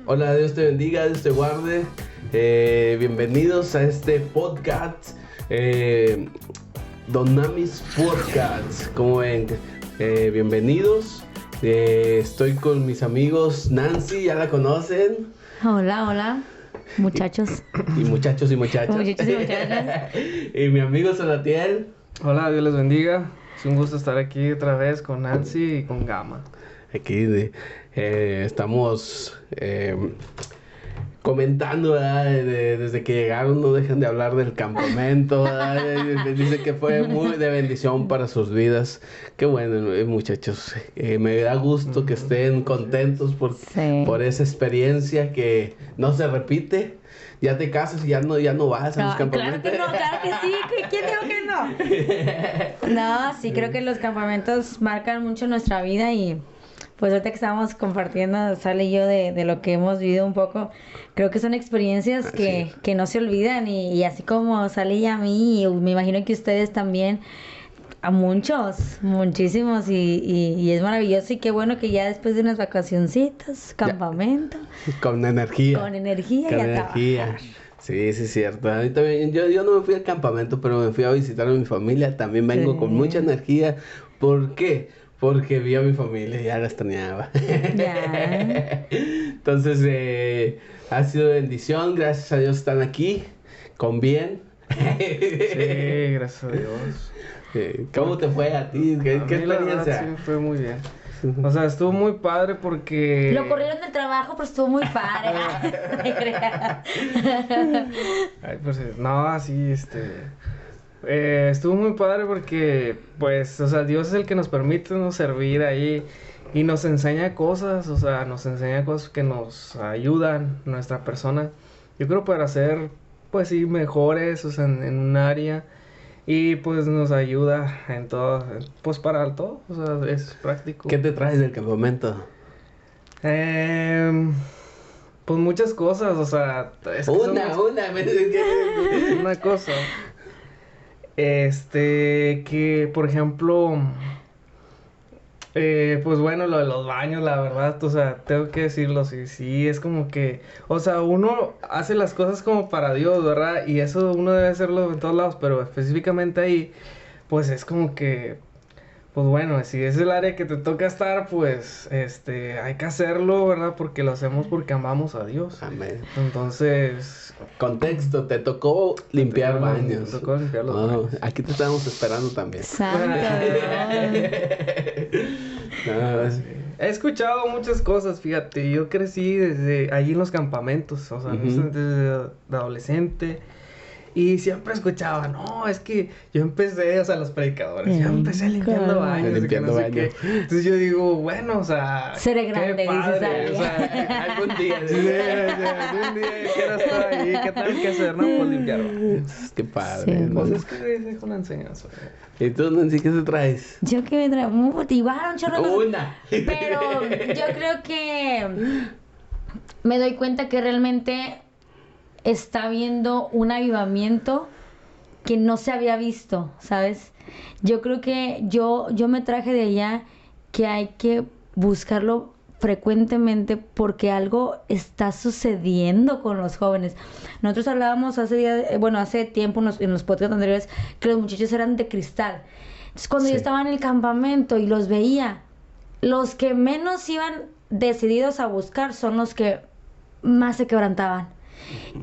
Hola, Dios te bendiga, Dios te guarde. Bienvenidos a este podcast, Don Namis Podcast. Como ven, bienvenidos. Estoy con mis amigos Nancy, ya la conocen. Hola, muchachos. Y muchachos y muchachas. Muchachos y muchachas. Y mi amigo Solatiel. Hola, Dios les bendiga. Es un gusto estar aquí otra vez con Nancy y con Gama. Aquí estamos comentando, ¿verdad? Desde que llegaron no dejan de hablar del campamento, ¿verdad? Dice que fue muy de bendición para sus vidas. Qué bueno, muchachos. Me da gusto que estén contentos por esa experiencia que no se repite. Ya te casas y ya no vas a los campamentos. Claro que sí. ¿Quién dijo que no? No, sí, creo que los campamentos marcan mucho nuestra vida y pues ahorita que estábamos compartiendo, Sale y yo, de lo que hemos vivido un poco, creo que son experiencias que no se olvidan y así como Sale y a mí, y me imagino que ustedes también, a muchísimos y es maravilloso y qué bueno que ya después de unas vacacioncitas, campamento. Con energía. Con energía y a trabajar. Sí, es cierto. A mí también, yo no me fui al campamento, pero me fui a visitar a mi familia. También vengo con mucha energía. ¿Por qué? Porque vi a mi familia y ya la extrañaba. Ya. Entonces, ha sido bendición. Gracias a Dios están aquí, con bien. Sí, gracias a Dios. ¿Cómo te fue a ti? ¿Qué experiencia? Sí, fue muy bien. O sea, estuvo muy padre porque... Lo corrieron del trabajo, pero estuvo muy padre. Ay, pues, no, así, estuvo muy padre porque, pues, o sea, Dios es el que nos permite nos servir ahí y nos enseña cosas, o sea, nos enseña cosas que nos ayudan nuestra persona. Yo creo para ser, pues sí, mejores, o sea, en un área. Y pues nos ayuda en todo, pues para todo, o sea, es práctico. ¿Qué te traes del campamento? Pues muchas cosas, o sea, es que una cosa. Que por ejemplo, pues bueno, lo de los baños, la verdad, o sea, tengo que decirlo, sí, es como que, o sea, uno hace las cosas como para Dios, ¿verdad? Y eso uno debe hacerlo en todos lados, pero específicamente ahí, pues es como que, pues bueno, si es el área que te toca estar, pues, hay que hacerlo, ¿verdad? Porque lo hacemos porque amamos a Dios. Amén. Entonces... Contexto, te tocó limpiar baños. Te tocó limpiar los baños. Aquí te estamos esperando también. Santo. He escuchado muchas cosas, fíjate, yo crecí desde allí en los campamentos, o sea, desde adolescente, y siempre escuchaba, no, es que yo empecé, o sea, los predicadores, yo empecé limpiando baños, limpiando no sé qué. Entonces yo digo, bueno, o sea, seré grande, qué padre, dices, o sea, Algún día. algún día quiero estar ahí, ¿qué tengo que hacer, no? Pues limpiar baños. Qué padre. Sí. Pues es que dejo la enseñanza. ¿Y tú, Nancy, qué te traes? Yo que me traigo muy motivaron, chorro. Una. Pero yo creo que me doy cuenta que realmente está habiendo un avivamiento que no se había visto, ¿sabes? Yo creo que yo me traje de allá que hay que buscarlo frecuentemente porque algo está sucediendo con los jóvenes. Nosotros hablábamos hace tiempo en los podcasts anteriores que los muchachos eran de cristal. Entonces cuando yo estaba en el campamento y los veía, los que menos iban decididos a buscar son los que más se quebrantaban.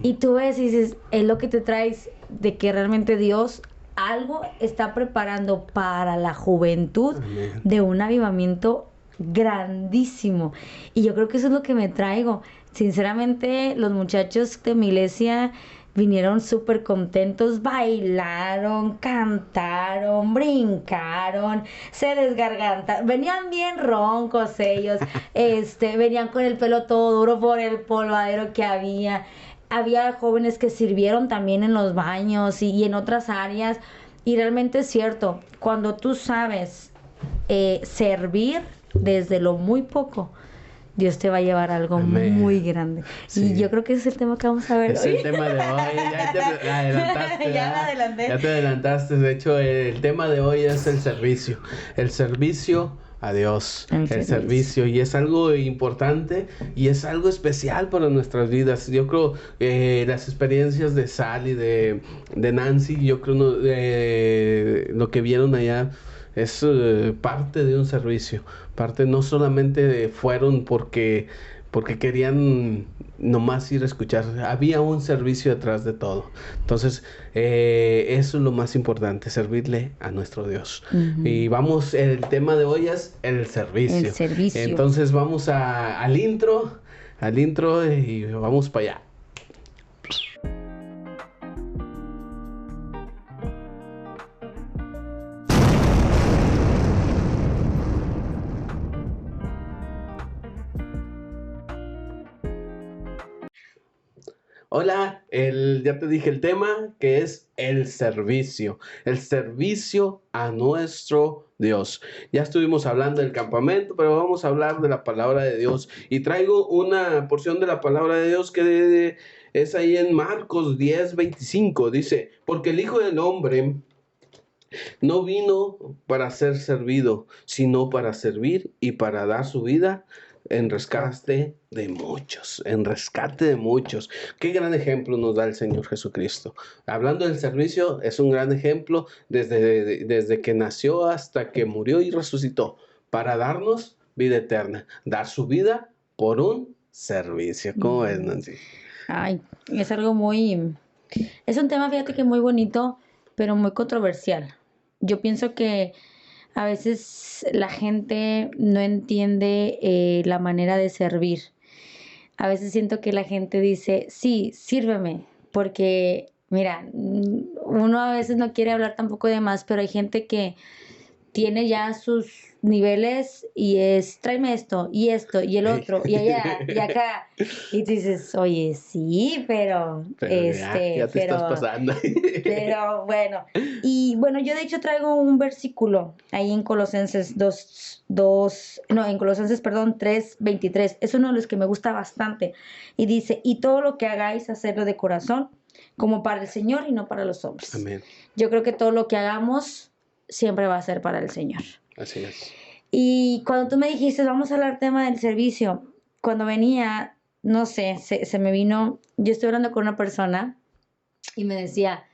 Y tú ves y dices, es lo que te traes de que realmente Dios algo está preparando para la juventud. Amén. De un avivamiento grandísimo. Y yo creo que eso es lo que me traigo. Sinceramente, los muchachos de mi iglesia vinieron súper contentos, bailaron, cantaron, brincaron, se desgargantaron, venían bien roncos ellos, venían con el pelo todo duro por el polvadero que había. Había jóvenes que sirvieron también en los baños y en otras áreas. Y realmente es cierto, cuando tú sabes servir desde lo muy poco, Dios te va a llevar a algo muy grande. Sí. Y yo creo que ese es el tema que vamos a ver hoy. Es el tema de hoy. Ya te adelantaste. Ya me adelanté. Ya te adelantaste. De hecho, el tema de hoy es el servicio. El servicio a Dios, El el servicio. servicio, y es algo importante y es algo especial para nuestras vidas. Yo creo las experiencias de Sally, de Nancy, yo creo lo que vieron allá es parte de un servicio, parte no solamente fueron porque querían nomás ir a escuchar, había un servicio detrás de todo. Entonces, eso es lo más importante, servirle a nuestro Dios. Ujú. Y vamos, el tema de hoy es el servicio. El servicio. Entonces vamos al intro y vamos para allá. Hola, ya te dije el tema, que es el servicio a nuestro Dios. Ya estuvimos hablando del campamento, pero vamos a hablar de la palabra de Dios. Y traigo una porción de la palabra de Dios que es ahí en Marcos 10:25. Dice, porque el Hijo del Hombre no vino para ser servido, sino para servir y para dar su vida en rescate de muchos, en rescate de muchos. Qué gran ejemplo nos da el Señor Jesucristo. Hablando del servicio, es un gran ejemplo desde que nació hasta que murió y resucitó, para darnos vida eterna, dar su vida por un servicio. ¿Cómo ves, Nancy? Ay, es algo muy... Es un tema, fíjate que muy bonito, pero muy controversial. Yo pienso que a veces la gente no entiende la manera de servir. A veces siento que la gente dice, sí, sírveme, porque, mira, uno a veces no quiere hablar tampoco de más, pero hay gente que tiene ya sus niveles y es, tráeme esto y el otro y allá y acá. Y tú dices, oye, sí, pero ya te estás pasando. Pero bueno. Y bueno, yo de hecho traigo un versículo ahí en Colosenses 3:23. Es uno de los que me gusta bastante. Y dice, y todo lo que hagáis, hacerlo de corazón, como para el Señor y no para los hombres. Amén. Yo creo que todo lo que hagamos siempre va a ser para el Señor. Así es. Y cuando tú me dijiste, vamos a hablar tema del servicio, cuando venía, no sé, se me vino, yo estoy hablando con una persona y me decía,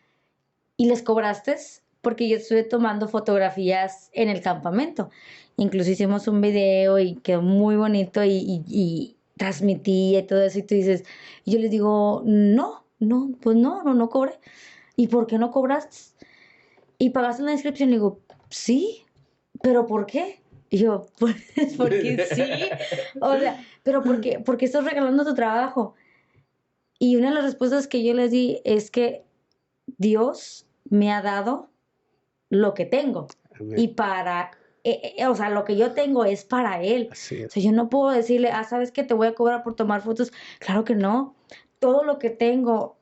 ¿y les cobraste? Porque yo estuve tomando fotografías en el campamento. Incluso hicimos un video y quedó muy bonito y transmití y todo eso. Y tú dices, y yo les digo, no, pues no cobré. ¿Y por qué no cobraste? ¿Y pagaste la inscripción? Le digo, sí, ¿pero por qué? Y yo, pues porque sí. O sea, ¿pero por qué? Porque estás regalando tu trabajo. Y una de las respuestas que yo les di es que Dios me ha dado lo que tengo. Amén. Y para, o sea, lo que yo tengo es para Él. Así O es. sea, yo no puedo decirle, ¿sabes qué? Te voy a cobrar por tomar fotos. Claro que no. Todo lo que tengo,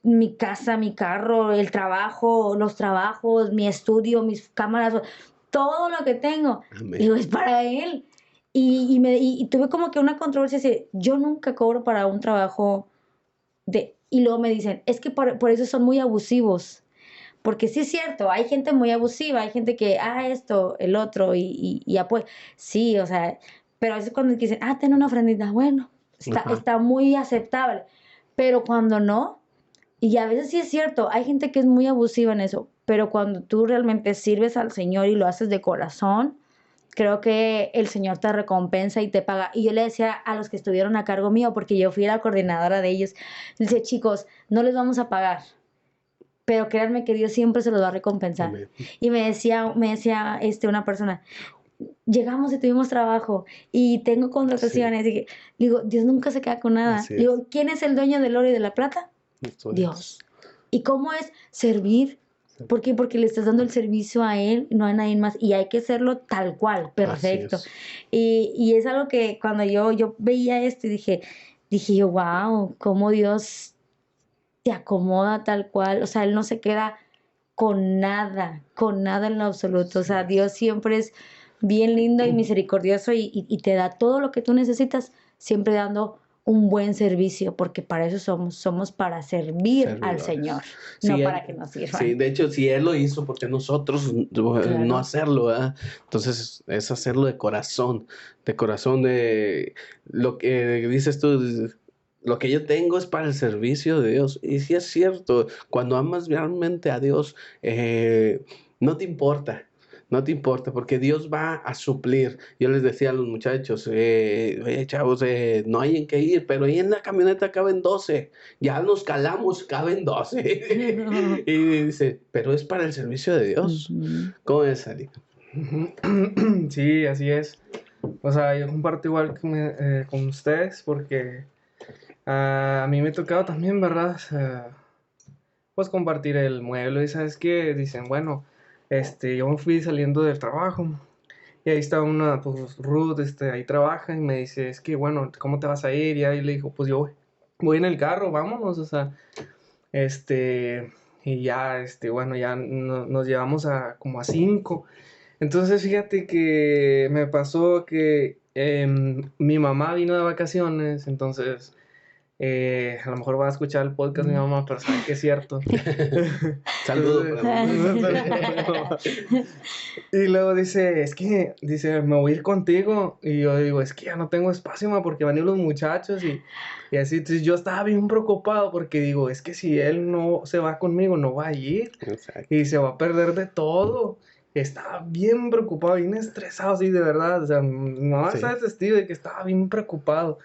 mi casa, mi carro, el trabajo, los trabajos, mi estudio, mis cámaras, todo lo que tengo, Amén. digo, es para Él. Y tuve como que una controversia así, yo nunca cobro para un trabajo y luego me dicen, es que por eso son muy abusivos. Porque sí es cierto, hay gente muy abusiva, hay gente que, esto, el otro, pues, sí, o sea, pero a veces cuando dicen, ten una ofrendita, bueno, está muy aceptable. Pero cuando no, y a veces sí es cierto, hay gente que es muy abusiva en eso, pero cuando tú realmente sirves al Señor y lo haces de corazón, creo que el Señor te recompensa y te paga. Y yo le decía a los que estuvieron a cargo mío, porque yo fui la coordinadora de ellos, le decía, chicos, no les vamos a pagar, pero créanme que Dios siempre se los va a recompensar. Amén. Y me decía una persona, llegamos y tuvimos trabajo y tengo contrataciones. Sí. Y que, digo, Dios nunca se queda con nada. Así es. Digo, ¿quién es el dueño del oro y de la plata? Nuestro Dios. ¿Y cómo es servir? ¿Por qué? Porque le estás dando el servicio a Él, no a nadie más. Y hay que hacerlo tal cual, perfecto. Así Y es algo que cuando yo veía esto y dije yo, wow, cómo Dios te acomoda tal cual. O sea, Él no se queda con nada en lo absoluto. O sea, Dios siempre es bien lindo y misericordioso y te da todo lo que tú necesitas, siempre dando un buen servicio, porque para eso somos para servir al Señor, no para que nos sirvan. Sí, de hecho, si Él lo hizo, ¿por qué nosotros no hacerlo? ¿Verdad? Entonces, es hacerlo de corazón, de lo que dices tú. Lo que yo tengo es para el servicio de Dios. Y sí es cierto, cuando amas realmente a Dios, no te importa. No te importa, porque Dios va a suplir. Yo les decía a los muchachos, oye, chavos, no hay en qué ir, pero ahí en la camioneta caben 12. Ya nos calamos, caben 12. Y dice, pero es para el servicio de Dios. ¿Cómo es, Ali? Sí, así es. O sea, yo comparto igual con ustedes, porque a mí me ha tocado también, ¿verdad? O sea, pues compartir el mueble. Y sabes qué, dicen, bueno, yo me fui saliendo del trabajo y ahí está una, pues Ruth, ahí trabaja y me dice, es que bueno, ¿cómo te vas a ir? Y ahí le dijo, pues yo voy en el carro, vámonos, o sea, y ya, bueno, ya nos llevamos como a 5. Entonces fíjate que me pasó que mi mamá vino de vacaciones, entonces a lo mejor va a escuchar el podcast mi mamá, pero sabe que es cierto. Saludos. Y luego dice, me voy a ir contigo. Y yo digo, es que ya no tengo espacio, ma, porque van a ir los muchachos y así. Entonces yo estaba bien preocupado porque digo, es que si él no se va conmigo, no va a ir. Exacto. Y se va a perder de todo. Estaba bien preocupado, bien estresado, sí, de verdad. O sea, no Sí. sabes testigo de que estaba bien preocupado.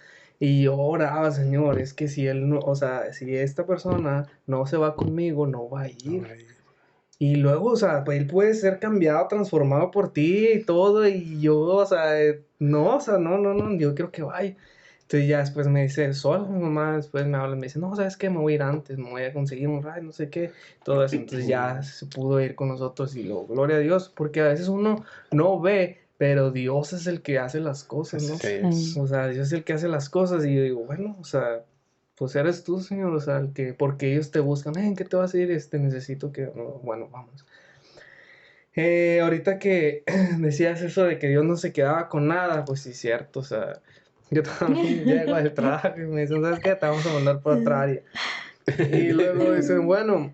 Y yo oraba, Señor, es que si él no, o sea, si esta persona no se va conmigo, no va a ir. Y luego, o sea, pues él puede ser cambiado, transformado por ti y todo. Y yo, o sea, no, yo quiero que vaya. Entonces ya después me dice, sola, mi mamá después me habla, me dice, no, ¿sabes qué? Me voy a ir antes, me voy a conseguir un ride, no sé qué, todo eso. Entonces ya se pudo ir con nosotros y luego, gloria a Dios, porque a veces uno no ve, pero Dios es el que hace las cosas, ¿no? Sí. O sea, Dios es el que hace las cosas y yo digo, bueno, o sea, pues eres tú, Señor, o sea, el que, porque ellos te buscan, ¿en qué te vas a ir? Necesito que, bueno, vamos. Ahorita que decías eso de que Dios no se quedaba con nada, pues sí, cierto, o sea, yo también llego del trabajo y me dicen, ¿sabes qué? Te vamos a mandar por otra área. Y luego dicen, bueno,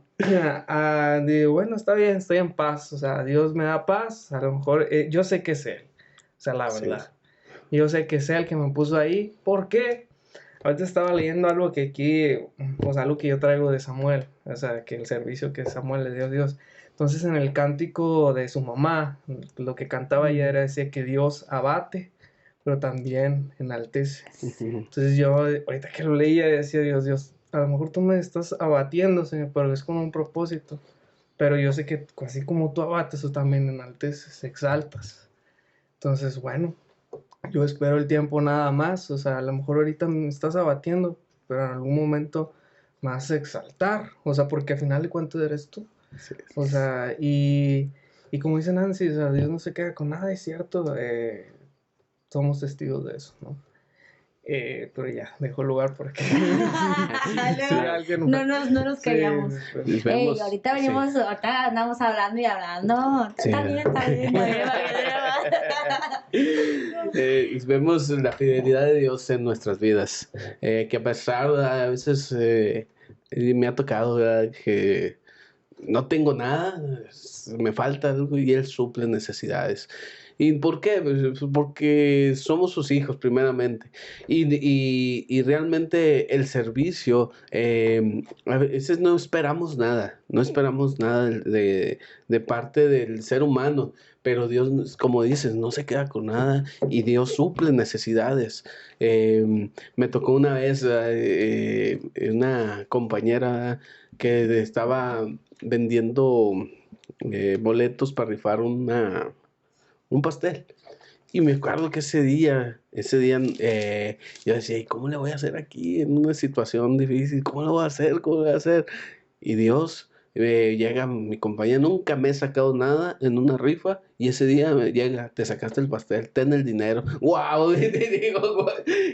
digo, bueno, está bien, estoy en paz, o sea, Dios me da paz, a lo mejor, yo sé que es Él, o sea, la verdad, yo sé que es Él que me puso ahí, ¿por qué? Ahorita estaba leyendo algo que aquí, pues algo que yo traigo de Samuel, o sea, que el servicio que Samuel le dio a Dios. Entonces en el cántico de su mamá, lo que cantaba ella era decir que Dios abate, pero también enaltece. Entonces yo, ahorita que lo leía, decía Dios, a lo mejor tú me estás abatiendo, Señor, pero es con un propósito. Pero yo sé que así como tú abates, tú también enalteces, exaltas. Entonces, bueno, yo espero el tiempo nada más. O sea, a lo mejor ahorita me estás abatiendo, pero en algún momento me vas a exaltar. O sea, porque al final de cuentas eres tú. Sí. O sea, y como dice Nancy, o sea, Dios no se queda con nada, es cierto. Somos testigos de eso, ¿no? Pero ya, dejo lugar porque no nos callamos. Vemos, ahorita venimos, ahorita andamos hablando y hablando. Sí. Está bien. Vemos la fidelidad de Dios en nuestras vidas. Que a pesar, a veces me ha tocado, ¿verdad? Que no tengo nada, me falta algo y Él suple necesidades. ¿Y por qué? Pues porque somos sus hijos, primeramente. Y realmente el servicio, a veces no esperamos nada de parte del ser humano, pero Dios, como dices, no se queda con nada y Dios suple necesidades. Me tocó una vez una compañera que estaba vendiendo boletos para rifar un pastel. Y me acuerdo que ese día yo decía, ¿y cómo le voy a hacer aquí en una situación difícil? ¿Cómo lo voy a hacer? ¿Cómo lo voy a hacer? Y Dios, llega mi compañía, nunca me he sacado nada en una rifa, y ese día me llega, te sacaste el pastel, ten el dinero. ¡Wow! Y te digo,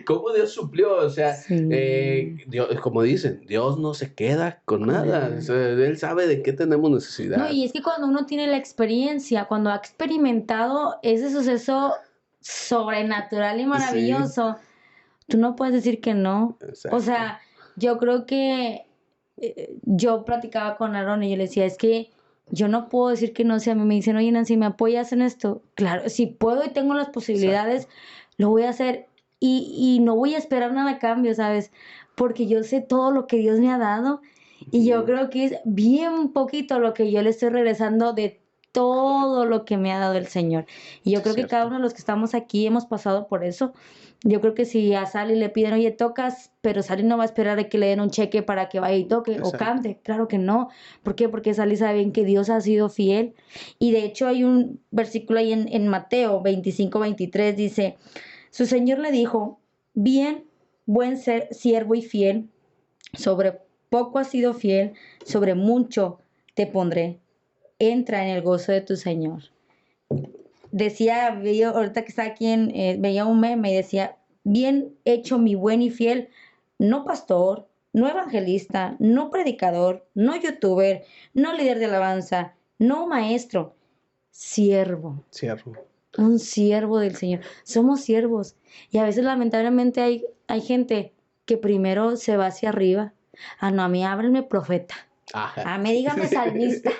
¿cómo Dios suplió? O sea, Dios, como dicen, Dios no se queda con nada. O sea, Él sabe de qué tenemos necesidad. No, y es que cuando uno tiene la experiencia, cuando ha experimentado ese suceso sobrenatural y maravilloso, tú no puedes decir que no. Exacto. O sea, yo creo que yo platicaba con Aaron y yo le decía, es que yo no puedo decir que no. Si a mí me dicen, oye, Nancy, ¿me apoyas en esto? Claro, si puedo y tengo las posibilidades, lo voy a hacer y no voy a esperar nada a cambio, ¿sabes? Porque yo sé todo lo que Dios me ha dado y yo creo que es bien poquito lo que yo le estoy regresando de todo lo que me ha dado el Señor. Y yo creo que cada uno de los que estamos aquí hemos pasado por eso. Yo creo que si a Sally le piden, oye, tocas, pero Sally no va a esperar a que le den un cheque para que vaya y toque o cante. Claro que no. ¿Por qué? Porque Sally sabe bien que Dios ha sido fiel. Y de hecho hay un versículo ahí en Mateo 25-23, dice, su Señor le dijo, bien, buen siervo y fiel, sobre poco has sido fiel, sobre mucho te pondré. Entra en el gozo de tu Señor. Decía, veía, ahorita que está aquí, veía un meme y decía, bien hecho mi buen y fiel, no pastor, no evangelista, no predicador, no youtuber, no líder de alabanza, no maestro, siervo. Siervo. Un siervo del Señor. Somos siervos. Y a veces lamentablemente hay gente que primero se va hacia arriba. Ah, no, a mí háblenme profeta. Ajá. A mí dígame salmista.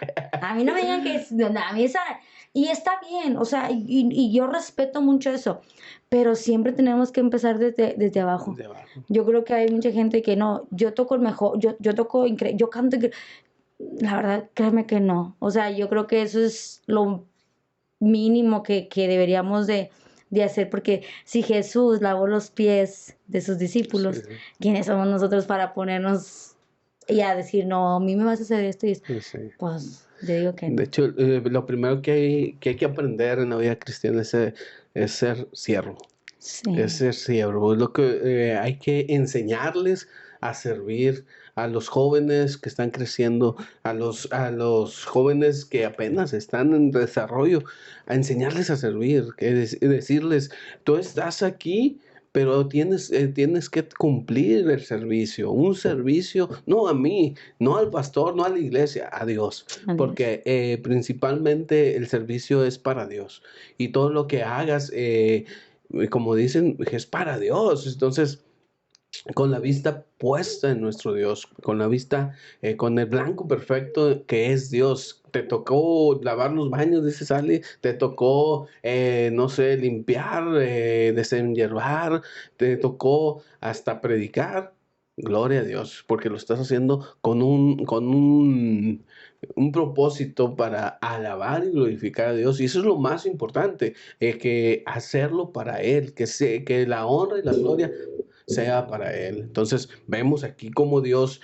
A mí no me digan que es... No, a mí esa... Y está bien, o sea, y yo respeto mucho eso, pero siempre tenemos que empezar desde abajo. De abajo. Yo creo que hay mucha gente que no, yo toco el mejor, yo toco increíble, yo canto increíble. La verdad, créeme que no. O sea, yo creo que eso es lo mínimo que deberíamos de hacer, porque si Jesús lavó los pies de sus discípulos, Sí. ¿quiénes somos nosotros para ponernos y a decir, no, a mí me vas a hacer esto y esto? Sí. Pues yo digo que no. De hecho, lo primero que hay que aprender en la vida cristiana es ser siervo. Sí. Es ser siervo. Es lo que hay que enseñarles a servir a los jóvenes que están creciendo, a los jóvenes que apenas están en desarrollo, a enseñarles a servir, decirles, tú estás aquí, pero tienes que cumplir el servicio, un servicio, no a mí, no al pastor, no a la iglesia, a Dios, Adiós. porque principalmente el servicio es para Dios y todo lo que hagas, como dicen, es para Dios. Entonces, con la vista puesta en nuestro Dios, con la vista, con el blanco perfecto que es Dios. Te tocó lavar los baños, dice Sally, te tocó, no sé, limpiar, desenhiervar, te tocó hasta predicar. Gloria a Dios, porque lo estás haciendo con un propósito para alabar y glorificar a Dios. Y eso es lo más importante, que hacerlo para Él, que la honra y la gloria sea para Él. Entonces vemos aquí cómo Dios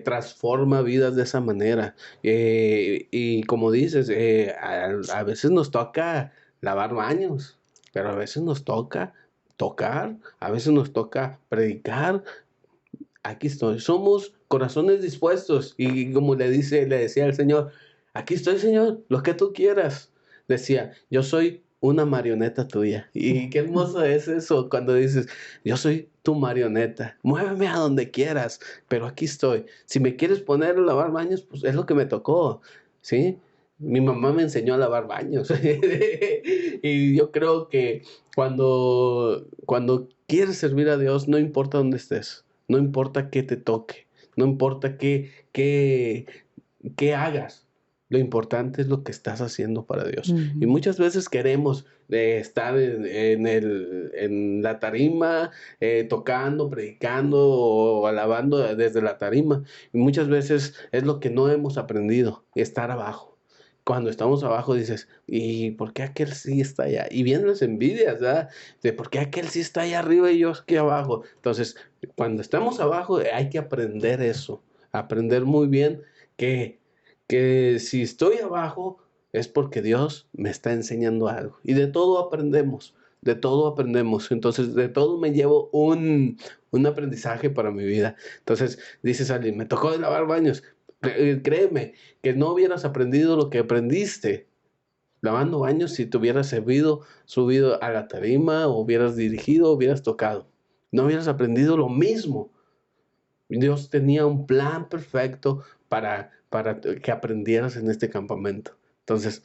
transforma vidas de esa manera. Y como dices, a veces nos toca lavar baños, pero a veces nos toca tocar, a veces nos toca predicar. Aquí estoy, somos corazones dispuestos. Y como le decía el Señor, aquí estoy, Señor, lo que tú quieras. Decía, yo soy una marioneta tuya. Y qué hermoso es eso cuando dices, yo soy tu marioneta, muéveme a donde quieras, pero aquí estoy. Si me quieres poner a lavar baños, pues es lo que me tocó, ¿sí? Mi mamá me enseñó a lavar baños. Y yo creo que cuando quieres servir a Dios, no importa dónde estés, no importa qué te toque, no importa qué hagas. Lo importante es lo que estás haciendo para Dios. Y muchas veces queremos estar en la tarima, tocando, predicando o alabando desde la tarima. Y muchas veces es lo que no hemos aprendido, estar abajo. Cuando estamos abajo dices, ¿y por qué aquel sí está allá? Y vienen las envidias, ¿verdad? De por qué aquel sí está allá arriba y yo aquí abajo. Entonces, cuando estamos abajo hay que aprender eso, aprender muy bien que si estoy abajo es porque Dios me está enseñando algo. Y de todo aprendemos, de todo aprendemos. Entonces, de todo me llevo un aprendizaje para mi vida. Entonces, dices alguien, me tocó de lavar baños. Créeme que no hubieras aprendido lo que aprendiste lavando baños si te hubieras subido a la tarima, o hubieras dirigido, o hubieras tocado. No hubieras aprendido lo mismo. Dios tenía un plan perfecto para que aprendieras en este campamento. Entonces,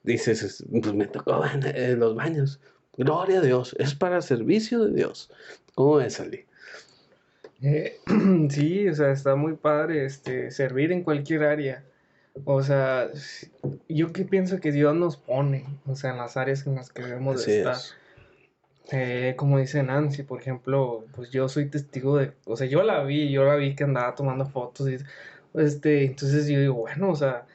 dices, pues me tocó en los baños. Gloria a Dios, es para servicio de Dios. ¿Cómo es, Ali? Sí, o sea, está muy padre servir en cualquier área. O sea, yo que pienso que Dios nos pone, o sea, en las áreas en las que debemos de Así estar. es. Como dice Nancy, por ejemplo, pues yo soy testigo o sea, yo la vi que andaba tomando fotos y, entonces yo digo, bueno, o sea,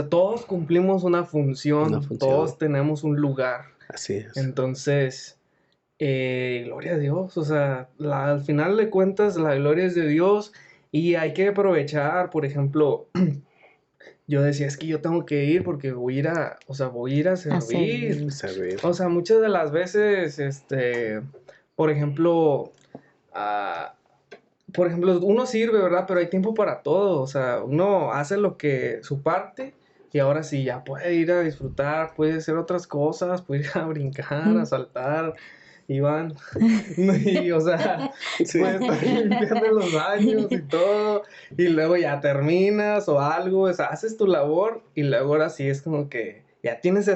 todos cumplimos una Una función, función. todos tenemos un lugar. Así es. Entonces, gloria a Dios, o sea, al final de cuentas, la gloria es de Dios y hay que aprovechar, por ejemplo, yo decía, es que yo tengo que ir porque voy a ir a A servir. servir. Servir. O sea, muchas de las veces, por ejemplo, ah, uno sirve, ¿verdad? Pero hay tiempo para todo. O sea, uno hace su parte y ahora sí ya puede ir a disfrutar, puede hacer otras cosas, puede ir a brincar, a saltar. Iván, y o sea, Sí. puedes estar limpiando los baños y todo, y luego ya terminas o algo, o sea, haces tu labor y luego ahora sí es como que ya tienes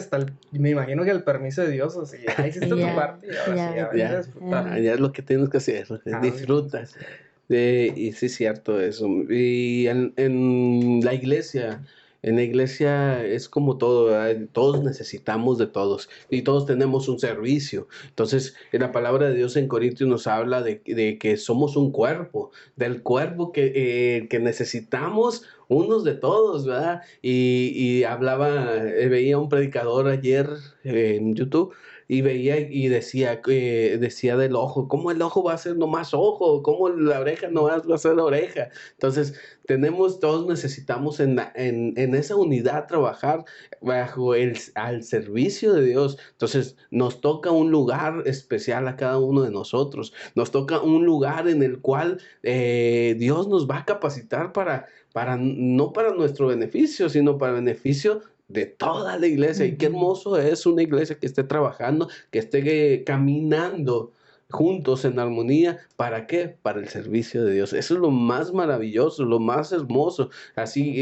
me imagino que el permiso de Dios, o sea, ya hiciste tu Ya, parte y ahora ya sí, ya vete. vete a Ya, disfrutar. ya es lo que tienes que hacer. Ah, Disfruta. sí. Y sí es cierto eso. Y en la iglesia es como todo, ¿verdad? Todos necesitamos de todos y todos tenemos un servicio. Entonces, en la palabra de Dios en Corintios nos habla de que somos un cuerpo, del cuerpo que necesitamos unos de todos, ¿verdad? Y hablaba, veía un predicador ayer en YouTube y veía y decía que decía del ojo, ¿cómo el ojo va a ser nomás ojo? ¿Cómo la oreja no va a ser oreja? Entonces, todos necesitamos en esa unidad trabajar al servicio de Dios. Entonces, nos toca un lugar especial a cada uno de nosotros. Nos toca un lugar en el cual Dios nos va a capacitar no para nuestro beneficio, sino para el beneficio de toda la iglesia. Y qué hermoso es una iglesia que esté trabajando, que esté caminando juntos en armonía. ¿Para qué? Para el servicio de Dios. Eso es lo más maravilloso, lo más hermoso. Así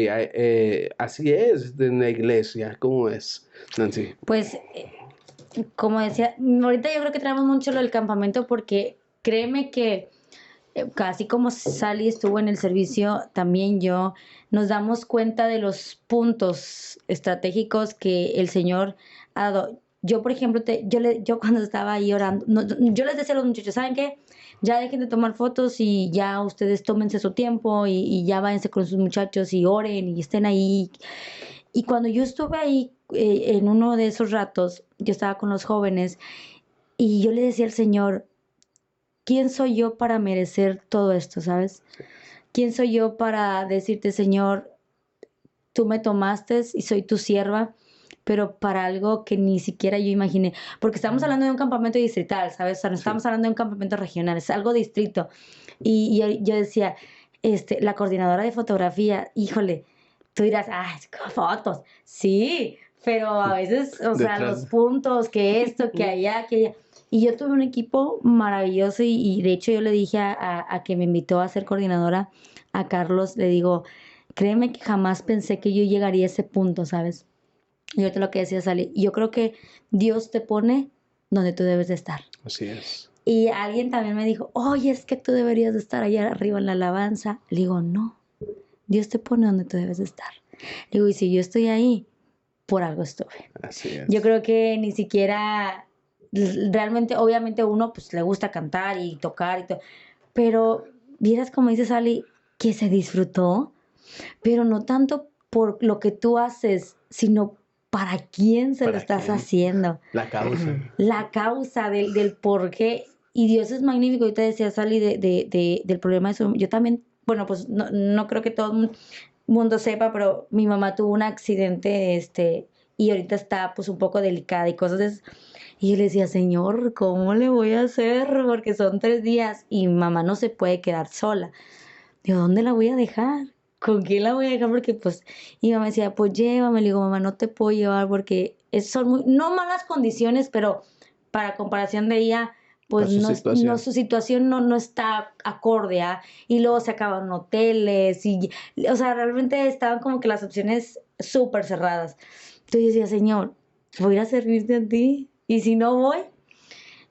es en la iglesia. ¿Cómo es, Nancy? Pues, como decía, ahorita yo creo que tenemos mucho lo del campamento porque créeme que casi como Sally estuvo en el servicio, también yo, nos damos cuenta de los puntos estratégicos que el Señor ha dado. Yo, por ejemplo, yo cuando estaba ahí orando, yo les decía a los muchachos, ¿saben qué? Ya dejen de tomar fotos y ya ustedes tómense su tiempo y ya váyanse con sus muchachos y oren y estén ahí. Y cuando yo estuve ahí, en uno de esos ratos, yo estaba con los jóvenes y yo le decía al Señor, ¿quién soy yo para merecer todo esto, sabes? ¿Quién soy yo para decirte, Señor, tú me tomaste y soy tu sierva, pero para algo que ni siquiera yo imaginé? Porque estamos hablando de un campamento distrital, ¿sabes? O sea, no estamos hablando de un campamento regional, es algo distrito. Y yo decía, la coordinadora de fotografía, híjole, tú dirás, es que fotos. Sí, pero a veces, o sea, Detrás. los puntos, que esto, que allá, que allá. Y yo tuve un equipo maravilloso y de hecho yo le dije a que me invitó a ser coordinadora, a Carlos, le digo, créeme que jamás pensé que yo llegaría a ese punto, ¿sabes? Y ahorita lo que decía Sally, yo creo que Dios te pone donde tú debes de estar. Así es. Y alguien también me dijo, oye, es que tú deberías de estar allá arriba en la alabanza. Le digo, no, Dios te pone donde tú debes de estar. Le digo, y si yo estoy ahí, por algo estuve. Así es. Yo creo que ni siquiera, realmente, obviamente uno pues le gusta cantar y tocar y todo, pero vieras como dice Sally, que se disfrutó, pero no tanto por lo que tú haces, sino para quién se lo ¿Para estás quién? haciendo. La causa. La causa del por qué. Y Dios es magnífico. Ahorita decía Sally del problema de su... Yo también, bueno, pues no creo que todo el mundo sepa, pero mi mamá tuvo un accidente, y ahorita está pues un poco delicada y cosas de eso. Y yo le decía, Señor, ¿cómo le voy a hacer? Porque son 3 días y mi mamá no se puede quedar sola. Digo, ¿dónde la voy a dejar? ¿Con quién la voy a dejar? Porque pues, y mi mamá decía, pues llévame. Le digo, mamá, no te puedo llevar porque son no malas condiciones, pero para comparación de ella, pues su situación no está acorde, ¿ah? Y luego se acaban hoteles o sea, realmente estaban como que las opciones súper cerradas. Entonces yo decía, Señor, voy a ir a servirte a ti. y si no voy,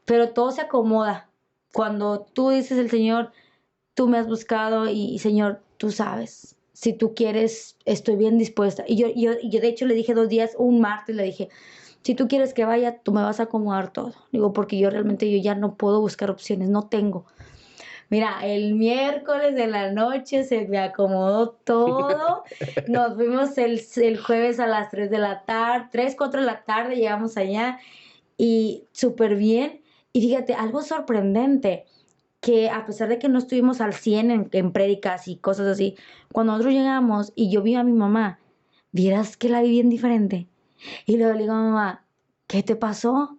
pero todo se acomoda. Cuando tú dices el Señor, tú me has buscado y Señor, tú sabes, si tú quieres, estoy bien dispuesta. Y yo de hecho le dije 2 días, un martes le dije, si tú quieres que vaya, tú me vas a acomodar todo. Digo, porque yo ya no puedo buscar opciones, no tengo. Mira, el miércoles de la noche se me acomodó todo. Nos fuimos el jueves a las 3 de la tarde, 3, 4 de la tarde, llegamos allá y súper bien. Y fíjate, algo sorprendente, que a pesar de que no estuvimos al 100 en prédicas y cosas así, cuando nosotros llegamos y yo vi a mi mamá, vieras que la vi bien diferente. Y luego le digo a mamá, ¿qué te pasó?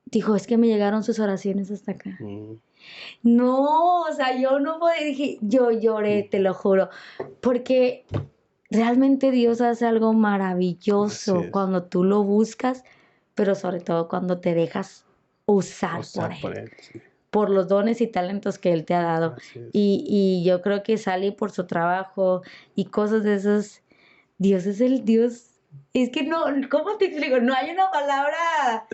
Dijo, es que me llegaron sus oraciones hasta acá. No, o sea, yo no podía, dije, yo lloré, te lo juro, porque realmente Dios hace algo maravilloso cuando tú lo buscas, pero sobre todo cuando te dejas usar por Él, sí. por los dones y talentos que Él te ha dado. Y yo creo que Sally por su trabajo y cosas de esos, Dios es el Dios. Es que no, ¿cómo te explico? No hay una palabra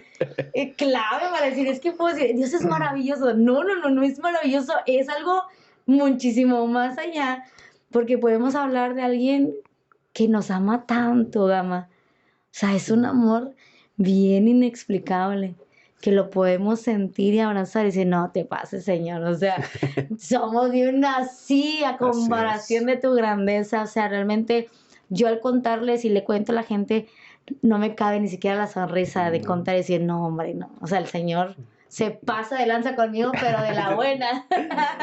clave para decir, es que puedo decir, Dios es maravilloso. No es maravilloso, es algo muchísimo más allá, porque podemos hablar de alguien que nos ama tanto, Gama. O sea, es un amor bien inexplicable, que lo podemos sentir y abrazar y decir, no te pases, Señor. O sea, somos de una así a comparación de tu grandeza. O sea, realmente yo al contarles y le cuento a la gente, no me cabe ni siquiera la sonrisa de contar y decir, no, hombre, no. O sea, el Señor se pasa de lanza conmigo, pero de la buena.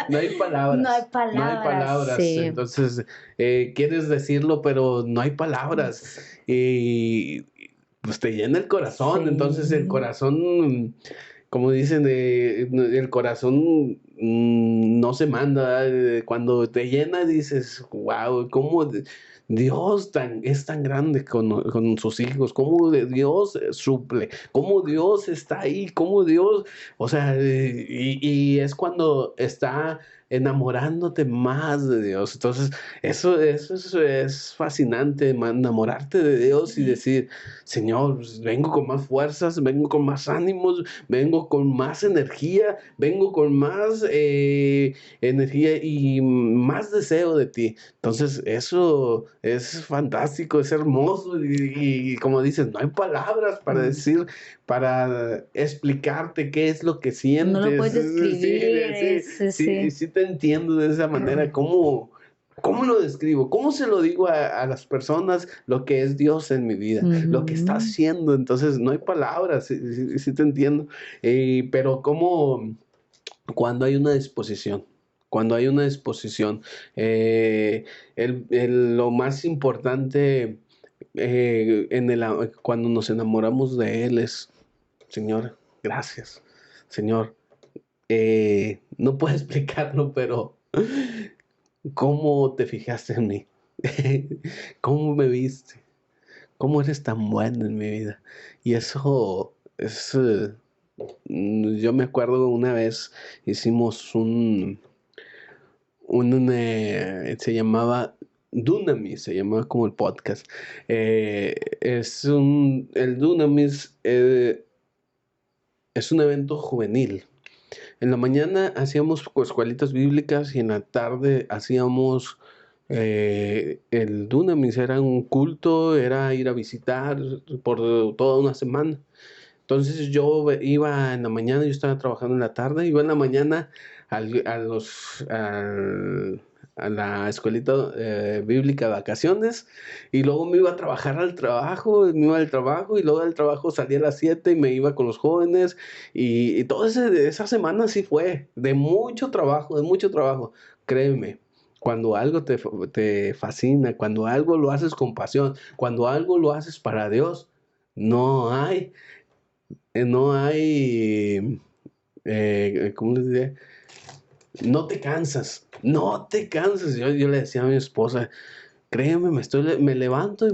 No hay palabras. No hay palabras. No hay palabras. Sí. Entonces, quieres decirlo, pero no hay palabras. Y pues te llena el corazón. Sí. Entonces, el corazón, como dicen, el corazón no se manda. Cuando te llena, dices, wow, ¿cómo Dios es tan grande con sus hijos? ¿Cómo Dios suple? ¿Cómo Dios está ahí? ¿Cómo Dios? O sea, y es cuando está enamorándote más de Dios. Entonces, eso es fascinante, enamorarte de Dios y decir, Señor, pues, vengo con más fuerzas, vengo con más ánimos, vengo con más energía, vengo con más energía y más deseo de ti. Entonces, eso es fantástico, es hermoso y como dices, no hay palabras para decir, para explicarte qué es lo que sientes. No lo puedes describir. Sí, te entiendo de esa manera. ¿Cómo lo describo? ¿Cómo se lo digo a las personas lo que es Dios en mi vida? Lo que está haciendo. Entonces, no hay palabras, sí te entiendo. Pero cuando hay una disposición. Cuando hay una disposición, lo más importante cuando nos enamoramos de Él es, Señor, gracias. Señor, no puedo explicarlo, pero ¿cómo te fijaste en mí? ¿Cómo me viste? ¿Cómo eres tan bueno en mi vida? Y eso es... yo me acuerdo una vez hicimos se llamaba Dunamis, se llamaba como el podcast. El Dunamis es un evento juvenil. En la mañana hacíamos escuelitas bíblicas y en la tarde hacíamos el Dunamis. Era un culto, era ir a visitar por toda una semana. Entonces yo iba en la mañana, yo estaba trabajando en la tarde, iba en la mañana a la escuelita bíblica de vacaciones y luego me iba a trabajar al trabajo, y luego del trabajo salía a las 7 y me iba con los jóvenes y toda esa semana sí fue de mucho trabajo, créeme. Cuando algo te fascina, cuando algo lo haces con pasión, cuando algo lo haces para Dios, no hay, ¿cómo les diré? No te cansas. Yo le decía a mi esposa, créeme, me levanto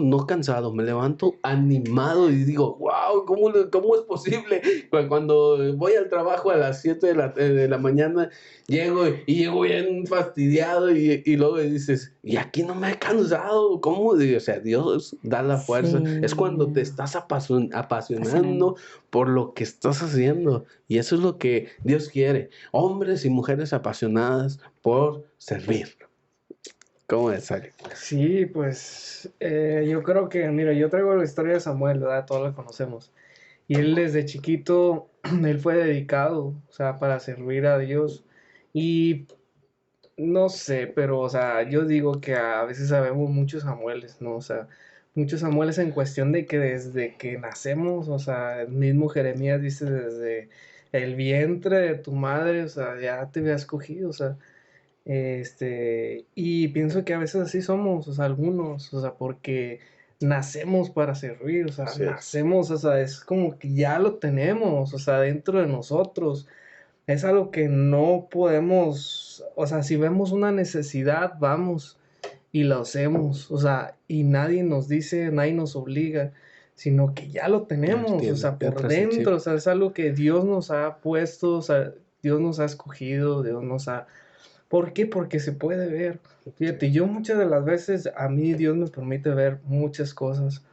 no cansado, me levanto animado y digo, wow, wow, ¿cómo es posible? Cuando voy al trabajo a las 7 de la mañana, llego bien fastidiado y luego dices, y aquí no me he cansado, ¿cómo? O sea, Dios da la fuerza. Sí. Es cuando te estás apasionando por lo que estás haciendo. Y eso es lo que Dios quiere. Hombres y mujeres apasionadas por servir. ¿Cómo es, Ale? Sí, pues yo creo que, mira, yo traigo la historia de Samuel, ¿verdad? Todos la conocemos. Y él desde chiquito, él fue dedicado, o sea, para servir a Dios. Y no sé, pero, o sea, yo digo que a veces sabemos muchos Samueles, ¿no? O sea, muchos Samueles en cuestión de que desde que nacemos, o sea, el mismo Jeremías dice desde el vientre de tu madre, o sea, ya te había escogido, o sea. Y pienso que a veces así somos, o sea, algunos, o sea, porque nacemos para servir, o sea, Así es. nacemos, o sea, es como que ya lo tenemos, o sea, dentro de nosotros. Es algo que no podemos, o sea, si vemos una necesidad, vamos y lo hacemos, o sea, y nadie nos dice, nadie nos obliga, sino que ya lo tenemos, o Entiendo, sea, ya por traes el chip. dentro, o sea, es algo que Dios nos ha puesto, o sea, Dios nos ha escogido, Dios nos ha... ¿Por qué? Porque se puede ver. Fíjate, yo muchas de las veces, a mí Dios me permite ver muchas cosas.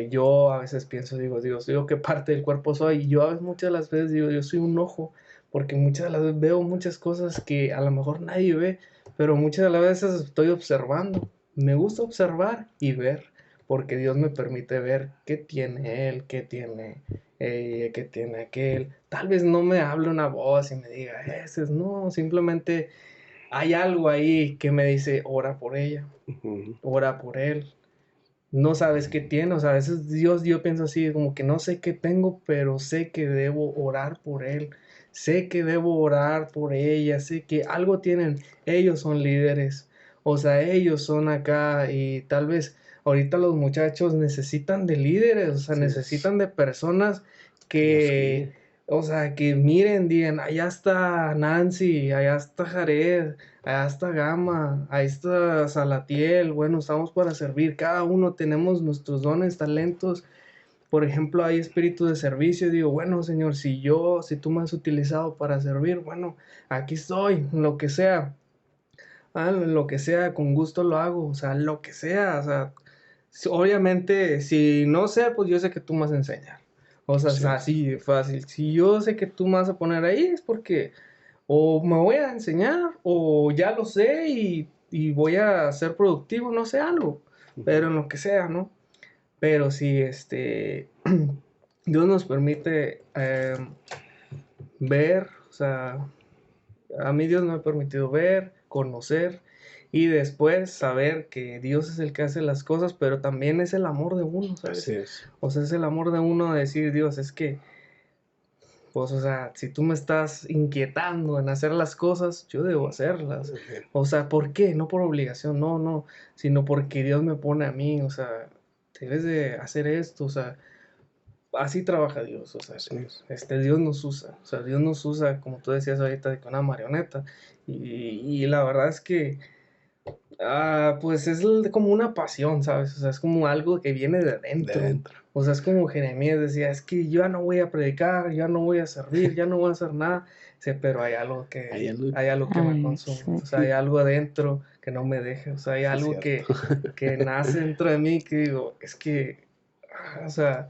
Yo a veces pienso, digo, Dios, ¿yo qué parte del cuerpo soy? Y yo a veces, muchas de las veces digo, yo soy un ojo, porque muchas de las veces veo muchas cosas que a lo mejor nadie ve, pero muchas de las veces estoy observando. Me gusta observar y ver, porque Dios me permite ver qué tiene él, qué tiene ella, qué tiene aquel. Tal vez no me hable una voz y me diga, ese es no, simplemente hay algo ahí que me dice, ora por ella, Ujú. ora por él. No sabes qué tiene, o sea, a veces Dios, yo pienso así, como que no sé qué tengo, pero sé que debo orar por él, sé que debo orar por ella, sé que algo tienen, ellos son líderes, o sea, ellos son acá y tal vez ahorita los muchachos necesitan de líderes, o sea, Así es. necesitan de personas Que los que, guíe. o sea, que miren, digan, allá está Nancy, allá está Jared, allá está Gama, ahí está Salatiel, bueno, estamos para servir, cada uno tenemos nuestros dones, talentos. Por ejemplo, hay espíritu de servicio, digo, bueno, Señor, si tú me has utilizado para servir, bueno, aquí estoy, lo que sea, lo que sea, con gusto lo hago, o sea, lo que sea, o sea, obviamente, si no sé, pues yo sé que tú me vas a enseñar. O sea, es Así es. así de fácil. Si yo sé que tú me vas a poner ahí, es porque o me voy a enseñar, o ya lo sé y voy a ser productivo, no sé, algo, pero en lo que sea, ¿no? Pero sí, Dios nos permite ver, o sea, a mí Dios me ha permitido ver, conocer y después saber que Dios es el que hace las cosas, pero también es el amor de uno, Así ¿sabes? es. O sea, es el amor de uno de decir, Dios, es que pues, o sea, si tú me estás inquietando en hacer las cosas, yo debo hacerlas. Ujú. O sea, ¿por qué? No por obligación, no, no, sino porque Dios me pone a mí, o sea, debes de hacer esto, o sea, así trabaja Dios, o sea, Así es. Dios nos usa, o sea, Dios nos usa, como tú decías ahorita, de que una marioneta. Y la verdad es que pues es como una pasión, ¿sabes? O sea, es como algo que viene de De dentro. dentro. O sea, es como Jeremías decía, es que yo ya no voy a predicar, ya no voy a servir, ya no voy a hacer nada. Dice, pero Hay algo. hay algo que me Ay, consume. sí. O sea, hay algo adentro que no me deja. O sea, hay Sí, es algo cierto. que nace dentro de mí que digo, es que, o sea,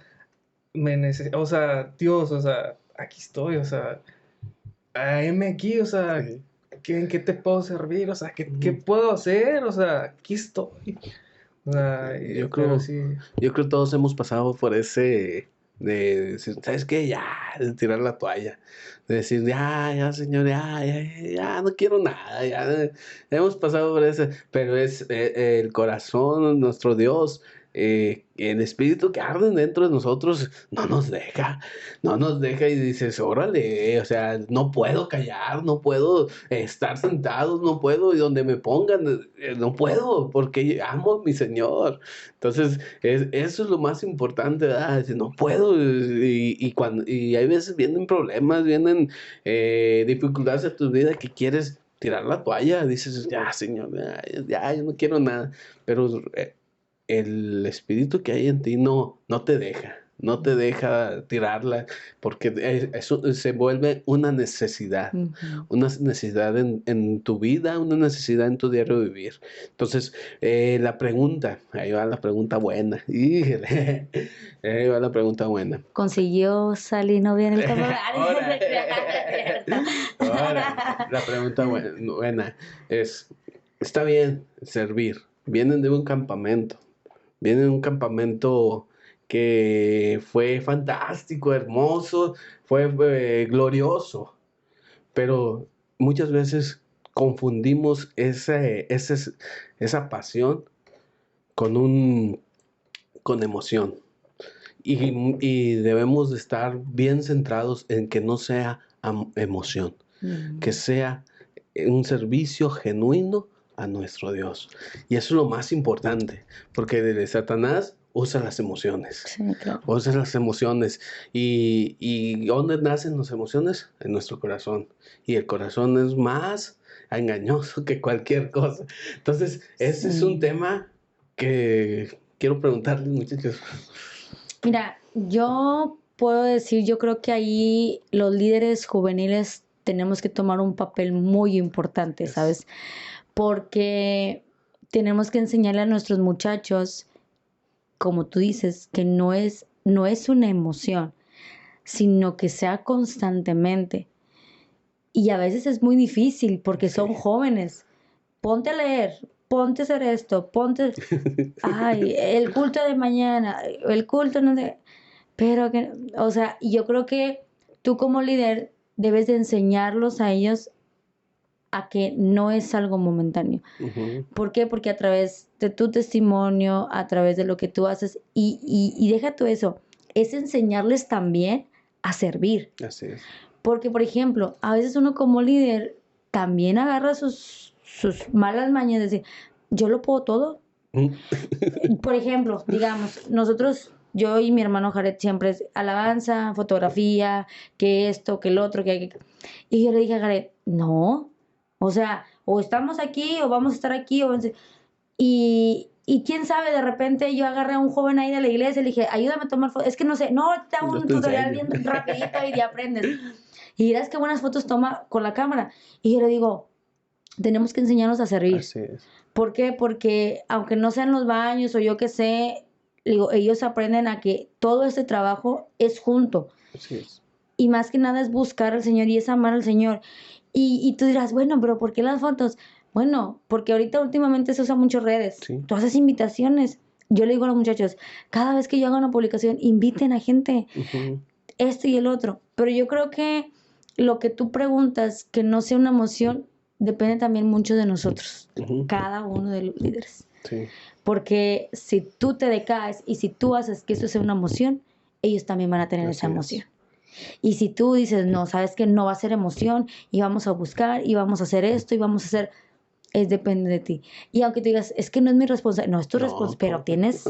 o sea, Dios, o sea, aquí estoy, o sea, heme aquí, o sea, Sí. ¿en qué te puedo servir? O sea, ¿qué Ujú. puedo hacer? O sea, aquí estoy. O sea, Yo pero creo, sí. yo creo todos hemos pasado por ese de decir, ¿sabes qué? Ya, de tirar la toalla. De decir, ya, señor, ya, no quiero nada, ya. Hemos pasado por ese, pero es el corazón, nuestro Dios, el espíritu que arde dentro de nosotros, no nos deja y dices, órale, o sea, no puedo callar, no puedo estar sentado, no puedo, y donde me pongan, no puedo, porque amo a mi Señor. Entonces, eso es lo más importante, ¿verdad? Decir, no puedo, y hay veces vienen problemas, vienen dificultades en tu vida que quieres tirar la toalla, dices, ya, Señor, yo no quiero nada, pero el espíritu que hay en ti no te deja. no te deja tirarla, porque eso se vuelve una necesidad en tu vida, una necesidad en tu diario vivir. Entonces, la pregunta, ahí va la pregunta buena, híjole, ahí va la pregunta buena. ¿Consiguió salir novia en el campo? Ahora, la pregunta buena es, está bien servir, vienen de un campamento que fue fantástico, hermoso, fue glorioso, pero muchas veces confundimos esa pasión con emoción. Y debemos de estar bien centrados en que no sea emoción, que sea un servicio genuino a nuestro Dios. Y eso es lo más importante, porque de Satanás usa las emociones. Sí, claro. Usa las emociones. ¿Y dónde nacen las emociones? En nuestro corazón. Y el corazón es más engañoso que cualquier cosa. Entonces, ese es un tema que quiero preguntarles, muchachos. Mira, yo puedo decir, yo creo que ahí los líderes juveniles tenemos que tomar un papel muy importante, ¿sabes? Porque tenemos que enseñarle a nuestros muchachos, como tú dices, que no es una emoción, sino que sea constantemente. Y a veces es muy difícil porque son jóvenes. Ponte a leer, ponte a hacer esto, ponte... Ay, el culto de mañana, el culto no de... Pero que, o sea, yo creo que tú como líder debes de enseñarlos a ellos a que no es algo momentáneo. ¿Por qué? Porque a través de tu testimonio, a través de lo que tú haces, y deja tú eso, es enseñarles también a servir. Así es. Porque, por ejemplo, a veces uno como líder también agarra sus malas mañas de decir, yo lo puedo todo. Por ejemplo, digamos, nosotros, yo y mi hermano Jared siempre es alabanza, fotografía, que esto, que el otro, que hay que... Y yo le dije a Jared, no, o sea, o estamos aquí o vamos a estar aquí. Y quién sabe, de repente yo agarré a un joven ahí de la iglesia y le dije, ayúdame a tomar fotos. Es que no sé, no, te hago un tutorial bien rapidito y ya aprendes. Y dirás que buenas fotos toma con la cámara. Y yo le digo, tenemos que enseñarnos a servir. Así es. ¿Por qué? Porque aunque no sean los baños o yo qué sé, digo, ellos aprenden a que todo este trabajo es junto. Así es. Y más que nada es buscar al Señor y es amar al Señor. Y tú dirás, bueno, pero ¿por qué las fotos? Bueno, porque ahorita últimamente se usan muchas redes. Sí. Tú haces invitaciones. Yo le digo a los muchachos, cada vez que yo haga una publicación, inviten a gente, esto y el otro. Pero yo creo que lo que tú preguntas, que no sea una emoción, depende también mucho de nosotros, cada uno de los líderes. Sí. Porque si tú te decaes y si tú haces que eso sea una emoción, ellos también van a tener esa emoción. Y si tú dices, no, sabes que no va a ser emoción y vamos a buscar y vamos a hacer esto y vamos a hacer, depende de ti. Y aunque tú digas, es que no es mi responsabilidad, no es tu responsabilidad, pero tienes,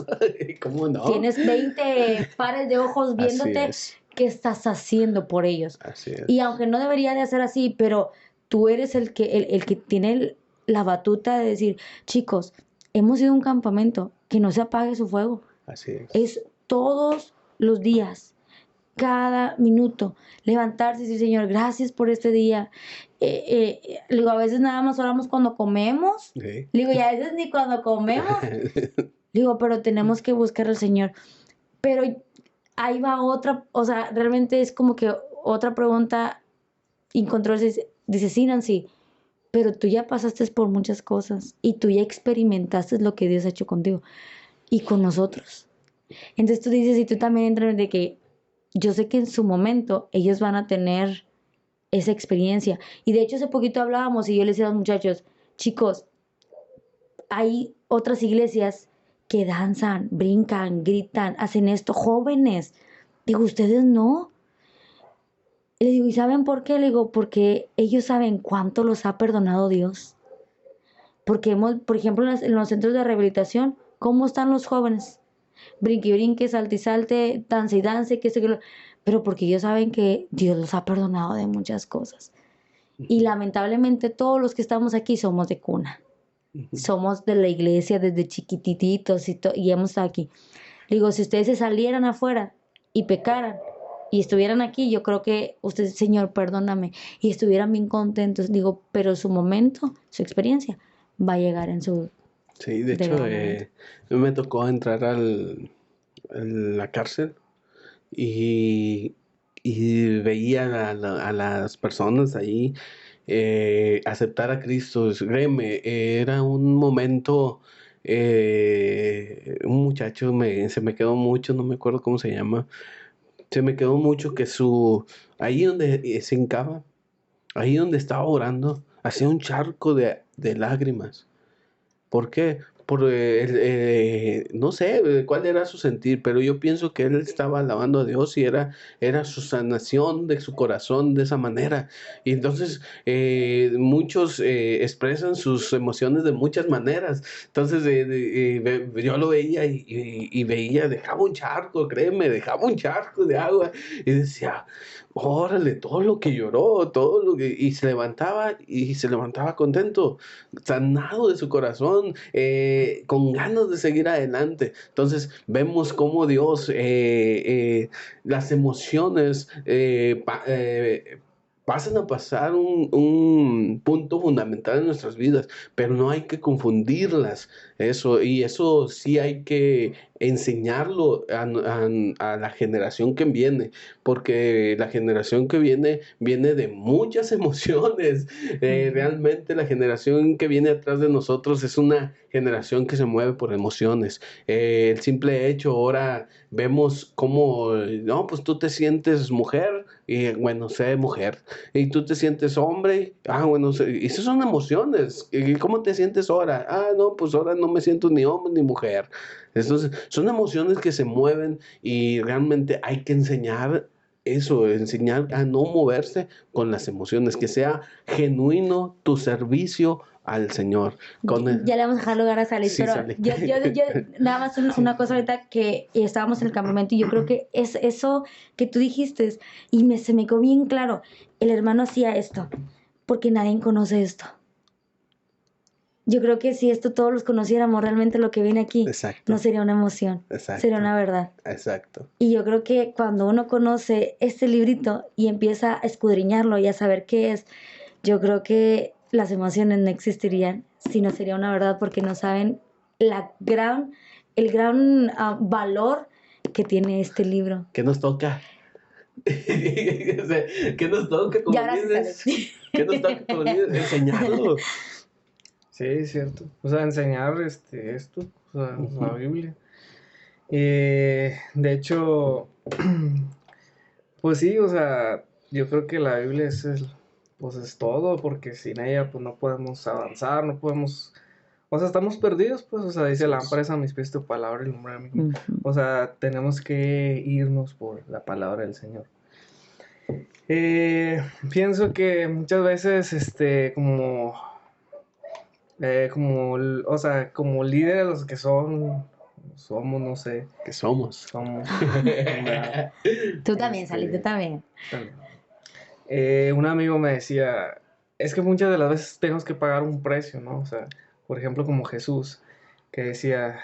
¿cómo no? Tienes 20 pares de ojos viéndote qué estás haciendo por ellos. Así es. Y aunque no debería de hacer así, pero tú eres el que tiene la batuta de decir, chicos, hemos ido a un campamento, que no se apague su fuego. Así es. Es todos los días. Cada minuto, levantarse y decir, Señor, gracias por este día. Digo, a veces nada más oramos cuando comemos. Sí. Digo, y a veces ni cuando comemos. Digo, pero tenemos que buscar al Señor. Pero ahí va otra, o sea, realmente es como que otra pregunta incontrolable. Dice, sí, Nancy, pero tú ya pasaste por muchas cosas y tú ya experimentaste lo que Dios ha hecho contigo y con nosotros. Entonces tú dices, y tú también entras de que yo sé que en su momento ellos van a tener esa experiencia. Y de hecho hace poquito hablábamos y yo les decía a los muchachos, chicos, hay otras iglesias que danzan, brincan, gritan, hacen esto, jóvenes. Digo, ¿ustedes no? Le digo, ¿y saben por qué? Le digo, porque ellos saben cuánto los ha perdonado Dios. Porque por ejemplo, en los centros de rehabilitación, ¿cómo están los jóvenes? Brinque y brinque, salte y salte, dance y dance, que sé que pero porque ellos saben que Dios los ha perdonado de muchas cosas. Y lamentablemente todos los que estamos aquí somos de cuna. Somos de la iglesia desde chiquititos y hemos estado aquí. Digo, si ustedes se salieran afuera, y pecaran y estuvieran aquí, yo creo que usted, Señor, perdóname, y estuvieran bien contentos. Digo, pero su momento, su experiencia, va a llegar en su Sí, de hecho, debido momento. me tocó entrar a la cárcel y, y veía a las personas ahí aceptar a Cristo. Créeme, era un momento, un muchacho se me quedó mucho, no me acuerdo cómo se llama, se me quedó mucho que ahí donde se hincaba, ahí donde estaba orando, hacía un charco de lágrimas. ¿Por qué? No sé cuál era su sentir, pero yo pienso que él estaba alabando a Dios y era su sanación de su corazón de esa manera. Y entonces muchos expresan sus emociones de muchas maneras. Entonces yo lo veía y veía, dejaba un charco, créeme, dejaba un charco de agua y decía, órale, todo lo que lloró, y se levantaba contento, sanado de su corazón, con ganas de seguir adelante. Entonces vemos cómo Dios, las emociones pasan a pasar un punto fundamental en nuestras vidas, pero no hay que confundirlas. Y eso sí hay que enseñarlo a la generación que viene, porque la generación que viene de muchas emociones. Realmente la generación que viene atrás de nosotros es una generación que se mueve por emociones. El simple hecho, ahora vemos cómo, no, pues tú te sientes mujer y bueno, sé mujer. Y tú te sientes hombre, bueno, y esas son emociones. ¿Y cómo te sientes ahora? No, pues ahora no me siento ni hombre ni mujer. Entonces, son emociones que se mueven y realmente hay que enseñar eso, enseñar a no moverse con las emociones, que sea genuino tu servicio al Señor. Ya le vamos a dejar lugar a Salis, Sí, pero sale. yo nada más una cosa ahorita que estábamos en el campamento y yo creo que es eso que tú dijiste y se me quedó bien claro. El hermano hacía esto porque nadie conoce esto. Yo creo que si esto todos los conociéramos realmente lo que viene aquí, Exacto. no sería una emoción, Exacto. sería una verdad. Exacto. Y yo creo que cuando uno conoce este librito y empieza a escudriñarlo y a saber qué es, yo creo que las emociones no existirían, sino sería una verdad porque no saben el gran valor que tiene este libro. ¿Qué nos toca? O sea, ¿qué nos toca como Y ahora sí líderes? sale. ¿Qué nos toca como líderes? Enseñarlo. Sí, es cierto. O sea, enseñar esto, o sea, la Biblia. De hecho, pues sí, o sea, yo creo que la Biblia pues es todo, porque sin ella pues no podemos avanzar, no podemos, o sea, estamos perdidos, pues, o sea, dice lámpara es a mis pies tu palabra y lumbrera mi camino. O sea, tenemos que irnos por la palabra del Señor. Pienso que muchas veces, o sea, como líderes los que somos, no sé. Que somos. ¿Verdad? Tú también, Sally, tú también. Un amigo me decía, es que muchas de las veces tenemos que pagar un precio, ¿no? O sea, por ejemplo, como Jesús, que decía,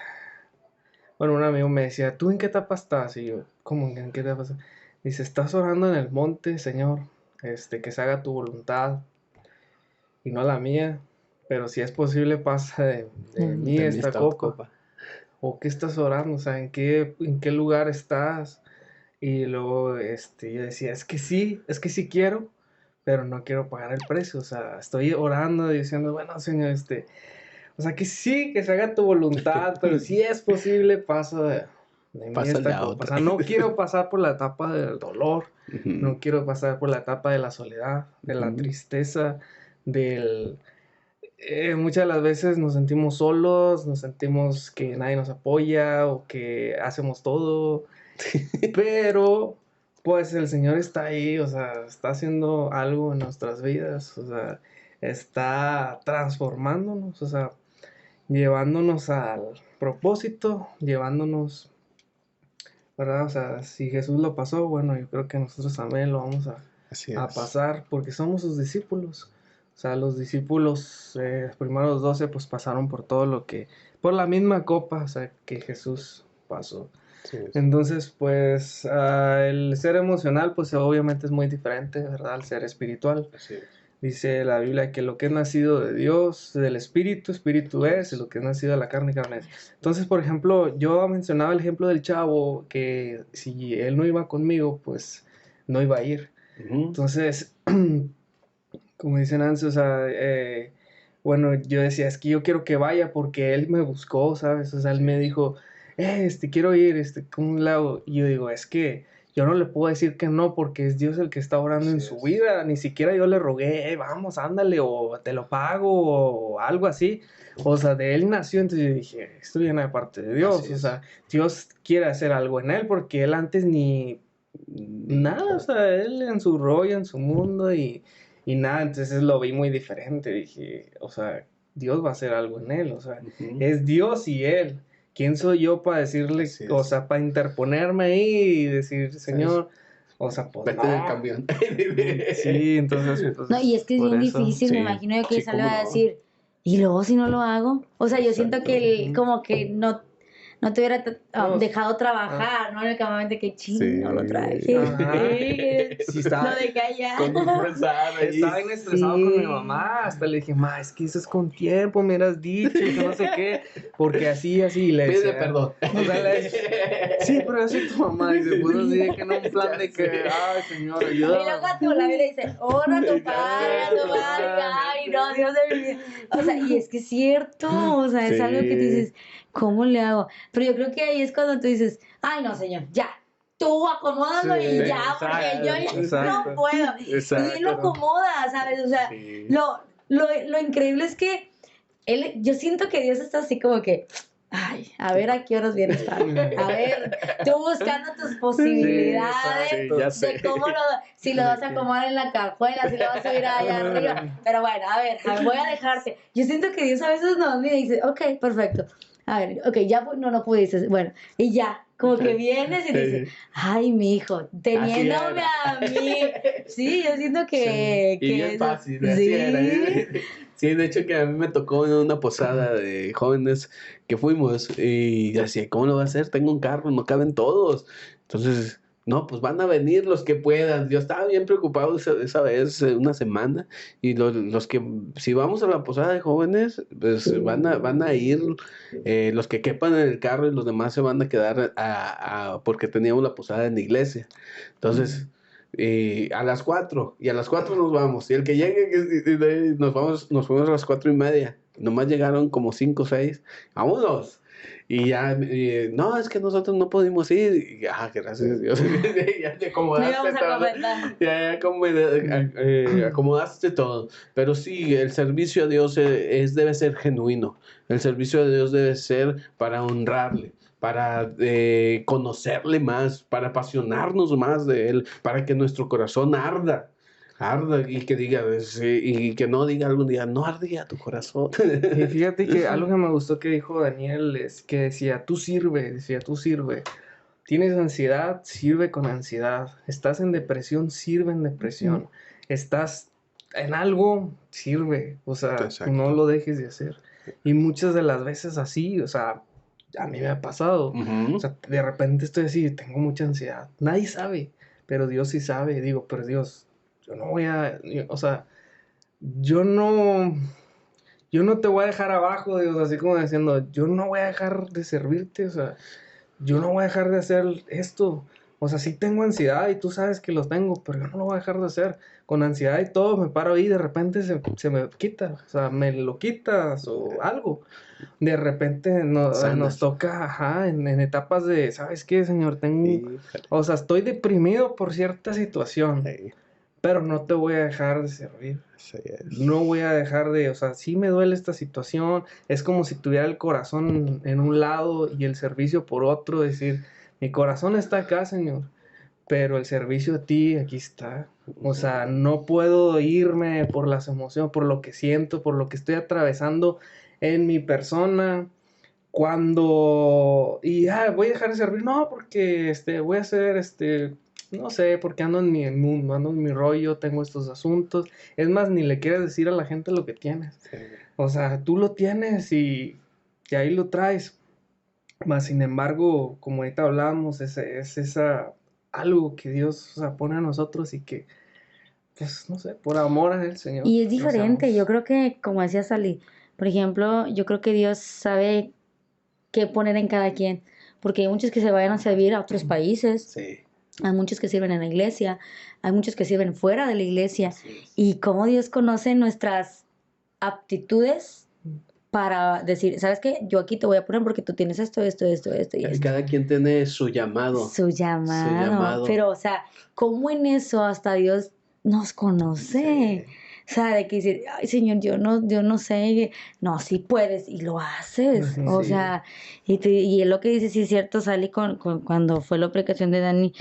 bueno, un amigo me decía, ¿tú en qué etapa estás? Y yo, ¿cómo en qué etapa estás? Dice, estás orando en el monte, Señor, que se haga tu voluntad y no la mía, pero si es posible pasa de mí De esta copa. ¿O qué estás orando? O sea, ¿en qué lugar estás? Y luego yo decía, es que sí quiero, pero no quiero pagar el precio. O sea, estoy orando y diciendo, bueno, Señor, o sea, que sí, que se haga tu voluntad, pero si es posible, pasa de mí Pásale esta a copa. O otra. sea, no quiero pasar por la etapa del dolor, Ujú. no quiero pasar por la etapa de la soledad, de la Ujú. tristeza, muchas de las veces nos sentimos solos, nos sentimos que nadie nos apoya o que hacemos todo, pero pues el Señor está ahí, o sea, está haciendo algo en nuestras vidas, o sea, está transformándonos, o sea, llevándonos al propósito, llevándonos, ¿verdad? O sea, si Jesús lo pasó, bueno, yo creo que nosotros también lo vamos Así a es. pasar porque somos sus discípulos. O sea, los discípulos, los primeros 12, pues pasaron por todo por la misma copa, o sea, que Jesús pasó. Sí, sí. Entonces, pues, el ser emocional, pues obviamente es muy diferente, ¿verdad? Al ser espiritual. Sí. Dice la Biblia que lo que es nacido de Dios, del Espíritu, Espíritu es, y lo que es nacido de la carne, carne es. Entonces, por ejemplo, yo mencionaba el ejemplo del chavo, que si él no iba conmigo, pues no iba a ir. Ujú. Entonces, como dice Nancy, o sea, bueno, yo decía, es que yo quiero que vaya porque él me buscó, ¿sabes? O sea, él me dijo, quiero ir, ¿cómo le hago? Y yo digo, es que yo no le puedo decir que no porque es Dios el que está orando en Así su es. vida, ni siquiera yo le rogué, vamos, ándale, o te lo pago, o algo así. O sea, de él nació, entonces yo dije, esto viene de parte de Dios, Así o es. sea, Dios quiere hacer algo en él porque él antes ni nada, o sea, él en su rollo, en su mundo y nada, entonces lo vi muy diferente, dije, o sea, Dios va a hacer algo en él, o sea, Ujú. es Dios y él. ¿Quién soy yo para decirle, Así o es. sea, para interponerme ahí y decir, Señor, o sea, pues Vete en el no. camión. Sí, entonces, pues, No, y es que es por bien eso. difícil, me Sí, imagino yo que sí, esa le cómo va a no. decir, y luego si no lo hago. O sea, yo siento Exacto. que él Ujú. como que no te hubiera No, dejado trabajar, ¿no? En el campamento que ching, no lo traje. Ajá. Sí, Lo estaba, dejé allá. Con un pesado ahí. estaba bien estresado con mi Sí. mamá. Hasta le dije, ma, es que eso es con tiempo, me hubieras dicho, y que no sé qué. Porque así, le Pídele decía. perdón. O sea, sí, pero yo soy tu mamá. Y se puso así de que en un plan Ya de que, sé. ay, señor, Y luego ayúdame. a tu labio le dice, honra a tu padre, a tu Ya madre, sé. ay, no, Dios de mi vida. O sea, y es que es cierto, o sea, es algo que tú dices, ¿cómo le hago? Pero yo creo que ahí es cuando tú dices, ay, no, señor, ya, tú acomódalo Sí, y ya, porque yo ya exacto. no puedo. Y él lo acomoda, ¿sabes? O sea, Sí. lo increíble es que yo siento que Dios está así como que, ay, a ver a qué horas vienes, Pablo. A ver, tú buscando tus posibilidades Sí, ya sé. de cómo si lo vas a acomodar en la cajuela, si lo vas a subir allá arriba. Pero bueno, a ver, voy a dejarte. Yo siento que Dios a veces nos mira y dice, ok, perfecto. A ver, ok, ya no pudiste. Bueno, y ya, como que vienes y dices, ay, mi hijo, teniéndome era. a mí. Sí, yo siento que. Y bien eso- fácil, así era. Sí, de hecho que a mí me tocó en una posada de jóvenes que fuimos y decía, ¿cómo lo va a hacer? Tengo un carro, no caben todos. Entonces, no, pues van a venir los que puedan. Yo estaba bien preocupado esa vez, una semana, y los que, si vamos a la posada de jóvenes, pues van a ir los que quepan en el carro y los demás se van a quedar porque teníamos la posada en la iglesia. Entonces... a las 4, y a las 4 nos vamos, y el que llegue, nos fuimos a las 4:30, nomás llegaron como 5 o 6, vámonos, y ya, no, es que nosotros no pudimos ir, y, gracias a Dios, ya te No acomodaste íbamos a todo, comentar. acomodaste todo, pero sí, el servicio a Dios debe ser genuino, el servicio a Dios debe ser para honrarle, para conocerle más, para apasionarnos más de Él, para que nuestro corazón arda y que diga, y que no diga algún día, no ardía tu corazón. Y fíjate que algo que me gustó que dijo Daniel es que decía, tú sirve. Tienes ansiedad, sirve con ansiedad. Estás en depresión, sirve en depresión. Estás en algo, sirve. O sea, Exacto. no lo dejes de hacer. Y muchas de las veces así, o sea, a mí me ha pasado. Ujú. O sea, de repente estoy así, tengo mucha ansiedad. Nadie sabe, pero Dios sí sabe. Digo, pero Dios, yo no voy a, o sea, yo no, yo no te voy a dejar abajo, Dios, así como diciendo, yo no voy a dejar de servirte, o sea, yo no voy a dejar de hacer esto. O sea, sí tengo ansiedad y tú sabes que los tengo, pero yo no lo voy a dejar de hacer. Con ansiedad y todo, me paro ahí y de repente se me quita. O sea, me lo quitas o algo. De repente nos Sanas. toca, ajá, en etapas de, ¿sabes qué, señor? Híjole. O sea, estoy deprimido por cierta situación, Sí, pero no te voy a dejar de servir. así es. No voy a dejar de, o sea, sí me duele esta situación, es como si tuviera el corazón en un lado y el servicio por otro, decir, mi corazón está acá, Señor, pero el servicio a ti aquí está. O sea, no puedo irme por las emociones, por lo que siento, por lo que estoy atravesando en mi persona. Voy a dejar de servir, no, porque voy a hacer no sé, porque ando en mi mundo, ando en mi rollo, tengo estos asuntos. Es más, ni le quieres decir a la gente lo que tienes. Sí. O sea, tú lo tienes y ahí lo traes. Mas, sin embargo, como ahorita hablábamos, es esa algo que Dios, o sea, pone a nosotros y que, pues, no sé, por amor al Señor, Y es lo diferente, yo hacemos. creo que, como decía Sally, por ejemplo, yo creo que Dios sabe qué poner en cada quien, porque hay muchos que se vayan a servir a otros países, Sí, hay muchos que sirven en la iglesia, hay muchos que sirven fuera de la iglesia, así es. y cómo Dios conoce nuestras aptitudes para decir, ¿sabes qué? Yo aquí te voy a poner porque tú tienes esto, esto, esto, esto y esto. Cada quien tiene su llamado. Su llamado. llamado. Pero, o sea, ¿cómo en eso hasta Dios nos conoce? Sí. O sea, de que decir, ay, Señor, yo no sé, no, sí puedes, y lo haces. Ujú. O Sí. sea, y es lo que dice, sí es cierto, Sally, cuando fue la aplicación de Dani,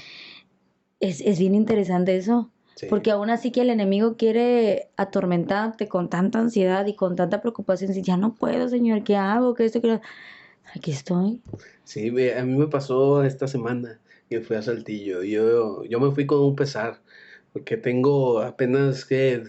es bien interesante eso. Sí. Porque aún así que el enemigo quiere atormentarte con tanta ansiedad y con tanta preocupación, si ya no puedo, Señor, ¿qué hago? ¿Qué esto? ¿Qué? Aquí estoy. Sí, a mí me pasó esta semana que fui a Saltillo. Yo me fui con un pesar, porque tengo apenas que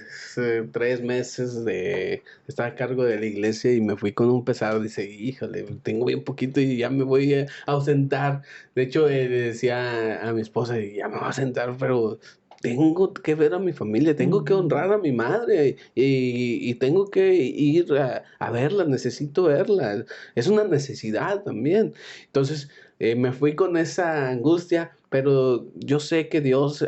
3 meses de estar a cargo de la iglesia y me fui con un pesar. Dice, híjole, tengo bien poquito y ya me voy a ausentar. De hecho, le decía a mi esposa, ya me voy a ausentar, pero tengo que ver a mi familia, tengo que honrar a mi madre y tengo que ir a verla, necesito verla. Es una necesidad también. Entonces, me fui con esa angustia, pero yo sé que Dios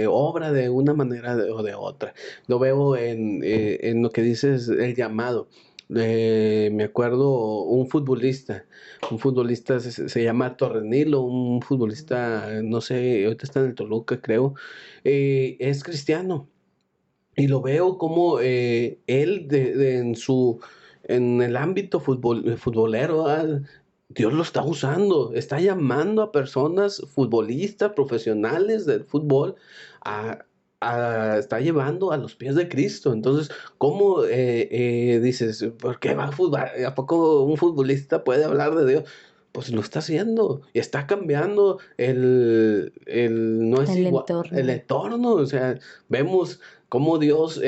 obra de una manera o de otra. Lo veo en lo que dices, el llamado. Me acuerdo un futbolista se llama Torrenilo, un futbolista, no sé, ahorita está en el Toluca, creo, es cristiano. Y lo veo como él en el ámbito futbolero, Dios lo está usando, está llamando a personas futbolistas, profesionales del fútbol, a, está llevando a los pies de Cristo. Entonces, ¿cómo dices, por qué va a fútbol? ¿A poco un futbolista puede hablar de Dios? Pues lo está haciendo y está cambiando no es El igual, entorno. el entorno. O sea, vemos cómo Dios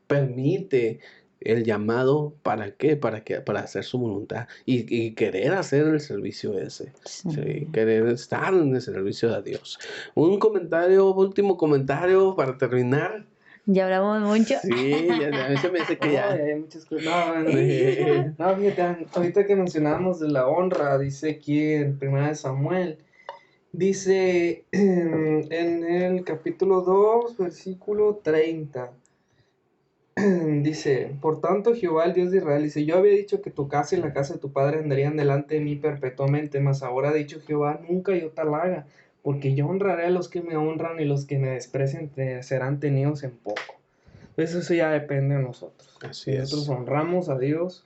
permite el llamado, ¿para qué? Para hacer su voluntad y querer hacer el servicio ese. Sí. Sí, querer estar en el servicio de Dios. Un comentario, último comentario para terminar. Ya hablamos mucho. Sí, a mí se me hace que No, ya. hay muchas cosas. No, fíjate, ahorita que mencionábamos de la honra, dice aquí en 1 Samuel, dice en el capítulo 2 versículo 30. Dice, por tanto Jehová, el Dios de Israel, dice, yo había dicho que tu casa y la casa de tu padre andarían delante de mí perpetuamente, mas ahora ha dicho Jehová, nunca yo tal haga, porque yo honraré a los que me honran y los que me desprecian serán tenidos en poco. Entonces eso ya depende de nosotros. Así Si es. nosotros honramos a Dios,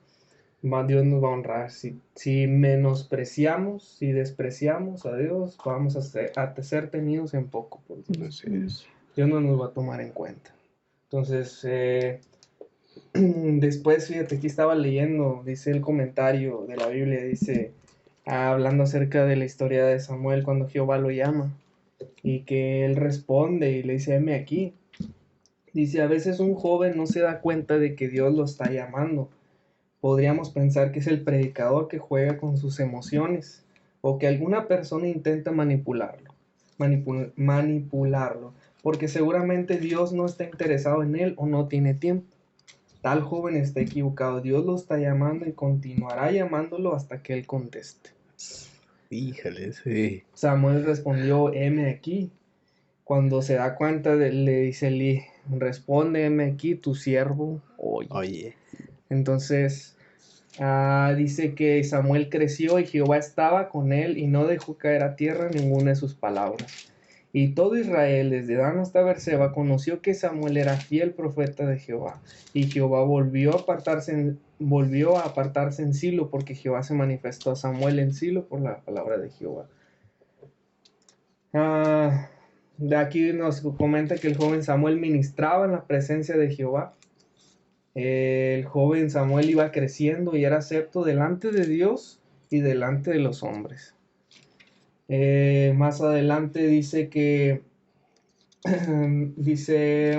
Dios nos va a honrar. Si menospreciamos, si despreciamos a Dios, vamos a ser tenidos en poco por Dios. Así es. Dios no nos va a tomar en cuenta. Entonces, después, fíjate, aquí estaba leyendo, dice el comentario de la Biblia, dice, hablando acerca de la historia de Samuel cuando Jehová lo llama y que él responde y le dice, heme aquí. Dice, a veces un joven no se da cuenta de que Dios lo está llamando. Podríamos pensar que es el predicador que juega con sus emociones o que alguna persona intenta manipularlo, porque seguramente Dios no está interesado en él o no tiene tiempo. Tal joven está equivocado. Dios lo está llamando y continuará llamándolo hasta que él conteste. Híjole, sí. Samuel respondió, heme aquí. Cuando se da cuenta, le dice Eli, responde, heme aquí, tu siervo oye. Oye. Entonces, dice que Samuel creció y Jehová estaba con él y no dejó caer a tierra ninguna de sus palabras. Y todo Israel, desde Dan hasta Berseba, conoció que Samuel era fiel profeta de Jehová. Y Jehová volvió a apartarse en Silo, porque Jehová se manifestó a Samuel en Silo por la palabra de Jehová. De aquí nos comenta que el joven Samuel ministraba en la presencia de Jehová. El joven Samuel iba creciendo y era acepto delante de Dios y delante de los hombres. Más adelante dice que dice,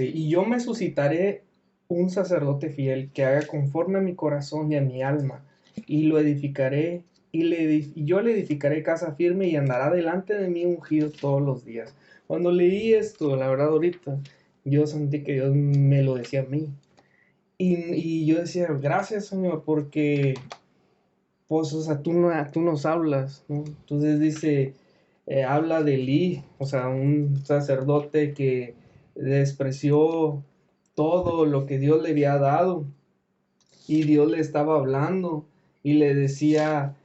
y yo me suscitaré un sacerdote fiel que haga conforme a mi corazón y a mi alma, y lo edificaré, y yo le edificaré casa firme y andará delante de mí ungido todos los días. Cuando leí esto, la verdad ahorita, yo sentí que Dios me lo decía a mí. Y yo decía, gracias Señor, porque, pues, o sea, tú nos hablas, ¿no? Entonces dice, habla de Elí, o sea, un sacerdote que despreció todo lo que Dios le había dado y Dios le estaba hablando y le decía,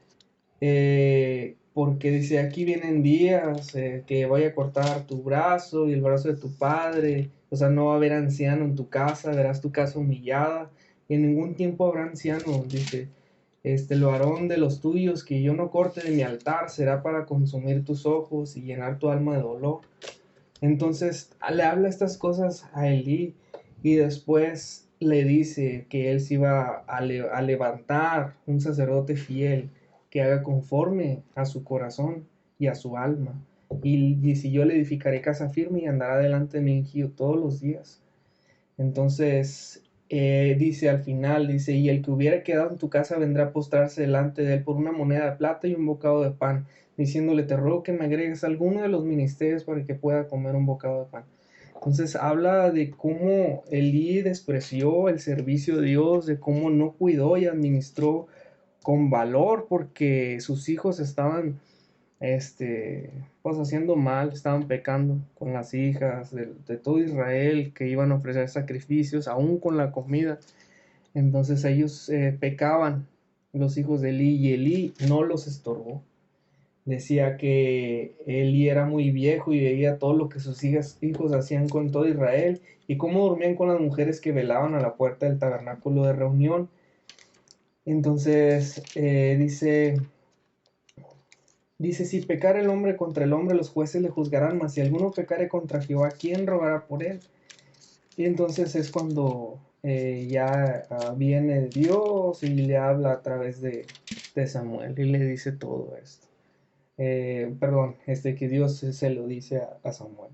porque dice, aquí vienen días que voy a cortar tu brazo y el brazo de tu padre, o sea, no va a haber anciano en tu casa, verás tu casa humillada, y en ningún tiempo habrá anciano, dice, el varón de los tuyos que yo no corte de mi altar será para consumir tus ojos y llenar tu alma de dolor. Entonces le habla estas cosas a Elí y después le dice que él se iba a levantar un sacerdote fiel que haga conforme a su corazón y a su alma. Y dice, yo le edificaré casa firme y andará delante de mi ungido todos los días. Entonces dice al final, dice, y el que hubiera quedado en tu casa vendrá a postrarse delante de él por una moneda de plata y un bocado de pan, diciéndole, te ruego que me agregues alguno de los ministerios para que pueda comer un bocado de pan. Entonces habla de cómo Elí despreció el servicio de Dios, de cómo no cuidó y administró con valor porque sus hijos estaban pues haciendo mal, estaban pecando con las hijas de todo Israel que iban a ofrecer sacrificios, aún con la comida. Entonces ellos pecaban, los hijos de Elí, y Elí no los estorbó. Decía que Elí era muy viejo y veía todo lo que sus hijos hacían con todo Israel y cómo dormían con las mujeres que velaban a la puerta del tabernáculo de reunión. Entonces dice, si pecare el hombre contra el hombre, los jueces le juzgarán, mas si alguno pecare contra Jehová, ¿quién rogará por él? Y entonces es cuando ya viene Dios y le habla a través de Samuel y le dice todo esto. Que Dios se lo dice a Samuel.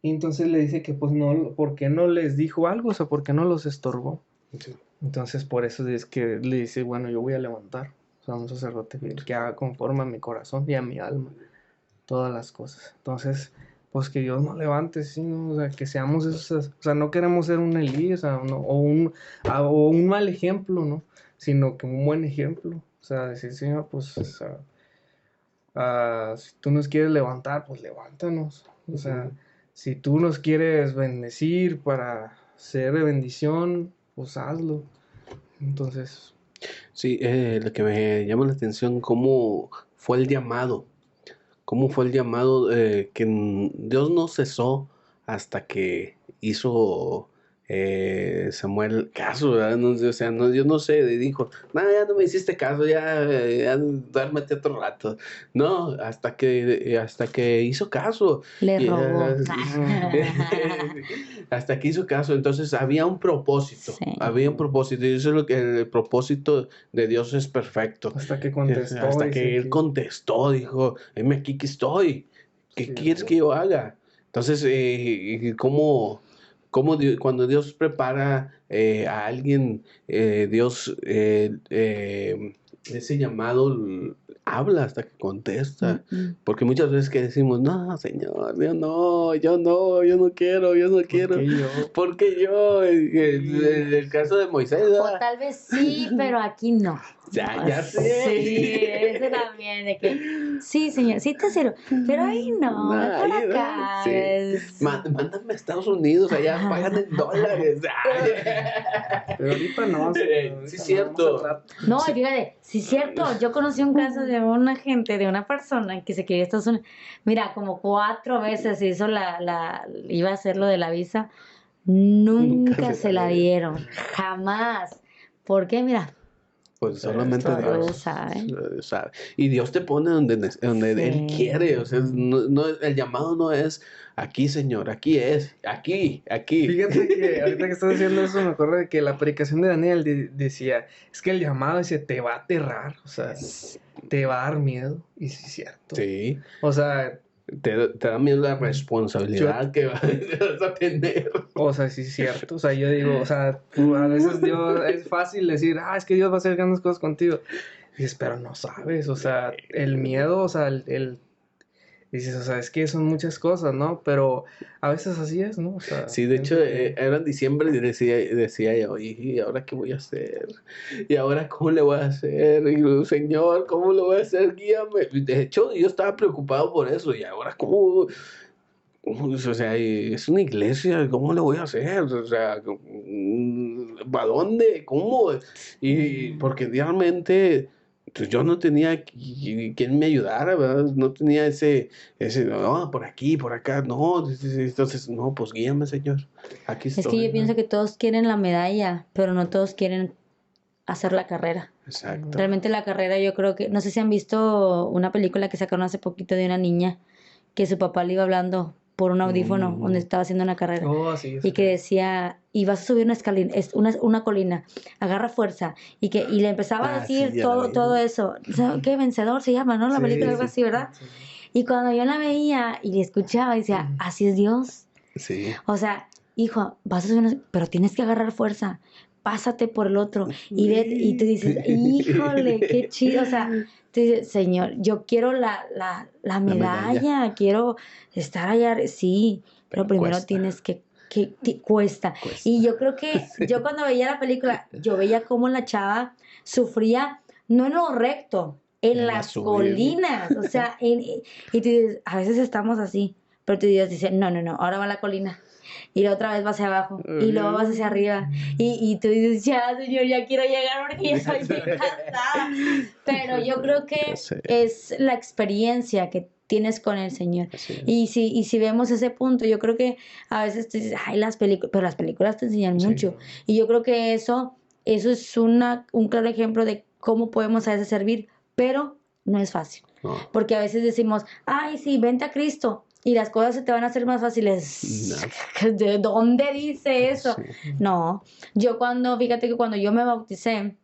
Y entonces le dice que pues no, porque no les dijo algo, o sea, porque no los estorbó. Sí. Entonces por eso es que le dice, bueno, yo voy a levantar, o sea, un sacerdote que haga conforme a mi corazón y a mi alma todas las cosas. Entonces, pues que Dios nos levante, ¿sí? ¿No? O sea, que seamos esos, o sea, no queremos ser un Elí, o sea, o un mal ejemplo, ¿no? Sino que un buen ejemplo, o sea, decir, Señor, pues, o sea, si tú nos quieres levantar, pues levántanos, o sea, si tú nos quieres bendecir para ser de bendición, pues hazlo. Entonces, Sí, lo que me llama la atención, cómo fue el llamado. Cómo fue el llamado que Dios no cesó hasta que hizo Samuel caso, ¿verdad? No sé, o sea, no, Dios no sé, dijo, no, ya no me hiciste caso, ya duérmete otro rato. No, hasta que hizo caso. Le Y, robó. hasta que hizo caso. Entonces había un propósito, Sí. había un propósito. Y eso es lo que el propósito de Dios es perfecto. hasta que contestó. Hasta que dice él contestó, dijo, heme aquí que estoy, ¿qué Sí, quieres ¿no? que yo haga? Entonces, cuando Dios prepara a alguien, Dios, ese llamado habla hasta que contesta. Porque muchas veces que decimos, no, Señor, yo no quiero. ¿Por qué yo? Porque yo, el caso de Moisés, O ¿verdad? tal vez sí, pero aquí no. Ya sé. Sí, ese también, de que, sí, señor, sí te sirvo, pero ahí no, mejor Ay, acá. sí. Mándame a Estados Unidos, allá pagan en dólares. Ay. Pero ahorita no. Sí, es cierto. No, y fíjate, sí es cierto, yo conocí un caso de de una persona que se quería a Estados Unidos. Mira, como 4 veces hizo iba a hacer lo de la visa, nunca se la dieron, jamás. ¿Por qué? Mira, Pues solamente solo Dios Dios sabe. sabe. Y Dios te pone donde Sí. Él quiere. O sea, el llamado no es aquí, Señor, aquí es, aquí. Fíjate que ahorita que estás diciendo eso, me acuerdo de que la predicación de Daniel decía, es que el llamado dice, te va a aterrar, o sea, te va a dar miedo. Y sí es cierto. Sí. O sea, te da miedo la responsabilidad que vas a tener. O sea, sí es cierto. O sea, yo digo, o sea, a veces Dios, es fácil decir, es que Dios va a hacer grandes cosas contigo. Y dices, pero no sabes, o sea, el miedo, o sea, dices, o sea, es que son muchas cosas, ¿no? Pero a veces así es, ¿no? O sea, Sí, de hecho, era en diciembre y decía yo, ¿y ahora qué voy a hacer? ¿Y ahora cómo le voy a hacer? Y yo, Señor, ¿cómo lo voy a hacer? Guíame. De hecho, yo estaba preocupado por eso. ¿Y ahora cómo? O sea, es una iglesia, ¿cómo le voy a hacer? O sea, ¿para dónde? ¿Cómo? Y porque realmente pues yo no tenía quien me ayudara, ¿verdad? No tenía no, por aquí, por acá, no. Entonces, no, pues guíame, Señor. Aquí Es que estoy, yo ¿no? pienso que todos quieren la medalla, pero no todos quieren hacer la carrera. Exacto. Realmente la carrera yo creo que, no sé si han visto una película que sacaron hace poquito de una niña que su papá le iba hablando por un audífono donde estaba haciendo una carrera. Oh, sí, Y que decía, y vas a subir una escalina, una colina, agarra fuerza. Y le empezaba a decir sí, ya la vi. todo eso. O sea, ¿qué? Vencedor se llama, ¿no? La película, algo así, ¿verdad? Sí. Y cuando yo la veía y le escuchaba, decía, así es Dios. Sí. O sea, hijo, vas a subir pero tienes que agarrar fuerza. Pásate por el otro. Y tú dices, híjole, qué chido. O sea, tú dices, Señor, yo quiero la medalla, quiero estar allá. Sí, pero primero cuesta. tienes que cuesta. Y yo creo que yo cuando veía la película, yo veía cómo la chava sufría, no en lo recto, en las colinas. O sea, y tú dices, a veces estamos así, pero tu Dios dice, no, ahora va a la colina. Y la otra vez vas hacia abajo, y luego vas hacia arriba, y tú dices, ya, Señor, ya quiero llegar porque ya estoy bien cansada. Pero yo creo que es la experiencia que tienes con el Señor. Y si vemos ese punto, yo creo que a veces tú dices, ay, las películas, pero las películas te enseñan mucho. Y yo creo que eso es un claro ejemplo de cómo podemos a veces servir, pero no es fácil. No. Porque a veces decimos, ay, sí, vente a Cristo y las cosas se te van a hacer más fáciles. No. ¿De dónde dice eso? Sí. No. Fíjate que cuando yo me bauticé,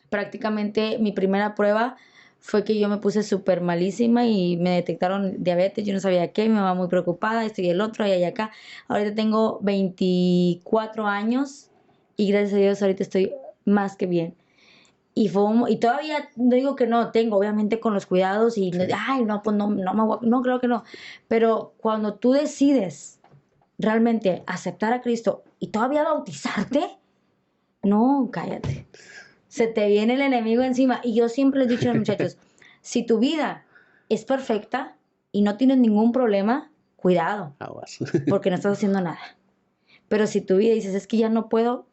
prácticamente mi primera prueba fue que yo me puse súper malísima y me detectaron diabetes, yo no sabía qué, mi mamá muy preocupada, esto y el otro, allá y acá. Ahorita tengo 24 años y gracias a Dios ahorita estoy más que bien. Y todavía no digo que no tengo, obviamente con los cuidados y ay, no, pues no, creo que no. Pero cuando tú decides realmente aceptar a Cristo y todavía bautizarte, no, cállate. Se te viene el enemigo encima. Y yo siempre les he dicho a los muchachos, si tu vida es perfecta y no tienes ningún problema, cuidado, porque no estás haciendo nada. Pero si tu vida dices, es que ya no puedo,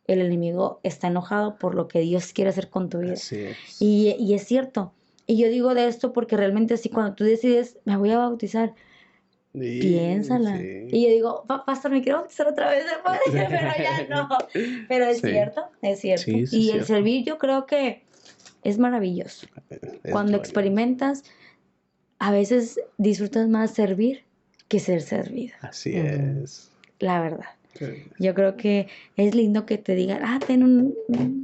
el enemigo está enojado por lo que Dios quiere hacer con tu vida. Así es. Y es cierto. Y yo digo de esto porque realmente así cuando tú decides, me voy a bautizar, piénsala. Sí. Y yo digo, pastor, me quiero bautizar otra vez, pero ya no. Pero es cierto, es cierto. Sí, y el cierto. Servir yo creo que es maravilloso. Cuando experimentas, a veces disfrutas más servir que ser servido. Así es. La verdad. Yo creo que es lindo que te digan, ten un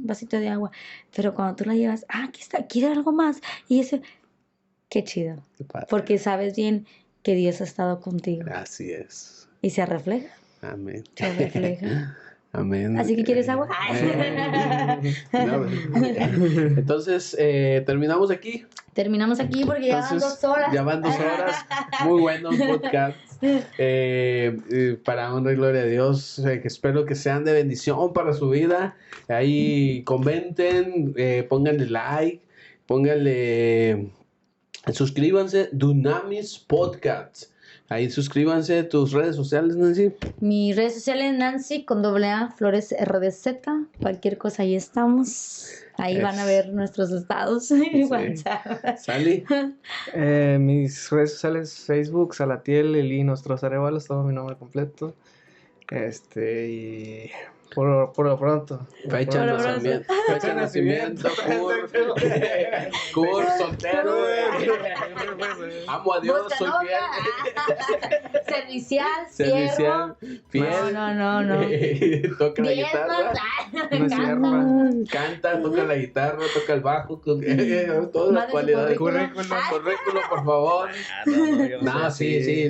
vasito de agua, pero cuando tú la llevas, aquí está, ¿quieres algo más? Y eso, qué chido, porque sabes bien que Dios ha estado contigo. Así es. Y se refleja. Amén. Se refleja. Amén. Así que ¿quieres agua? No, entonces, terminamos aquí. Terminamos aquí porque ya van 2 horas. Ya van 2 horas. Muy bueno el podcast. Para honra y gloria a Dios. Que espero que sean de bendición para su vida. Ahí comenten, pónganle like, pónganle, suscríbanse. Dunamis Podcast. Ahí suscríbanse. ¿Tus redes sociales, Nancy? Mis redes sociales, Nancy con AA, Flores RDZ. Cualquier cosa, ahí estamos. Ahí van a ver nuestros estados. Sí. ¿Sally? Mis redes sociales, Facebook, Salatiel, Eli, Nuestros Arevalos, todo mi nombre completo. Y por lo pronto. Fecha de nacimiento. Fecha de nacimiento. Kurt, soltero. Amo a Dios, Busca soy novia. fiel. Servicial, Servicial, fiel. No. Toca la Diezmas, guitarra. No es Canta, toca la guitarra, toca el bajo. Todas las Mande su cualidades. currículum. Currículum, por favor. No, sí.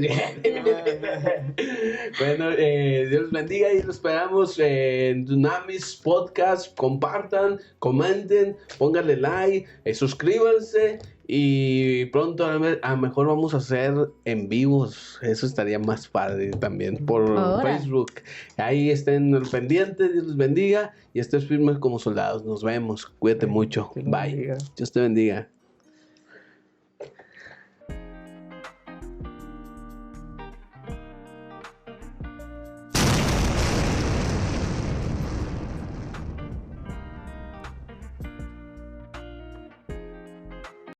Bueno, Dios los bendiga y los esperamos en Dunamis Podcast. Compartan, comenten, pónganle like, suscríbanse y pronto a lo mejor vamos a hacer en vivos. Eso estaría más padre también por Ahora. Facebook. Ahí estén al pendiente, Dios los bendiga y estén firmes como soldados. Nos vemos. Cuídate mucho. Dios los Bye. bendiga. Dios te bendiga.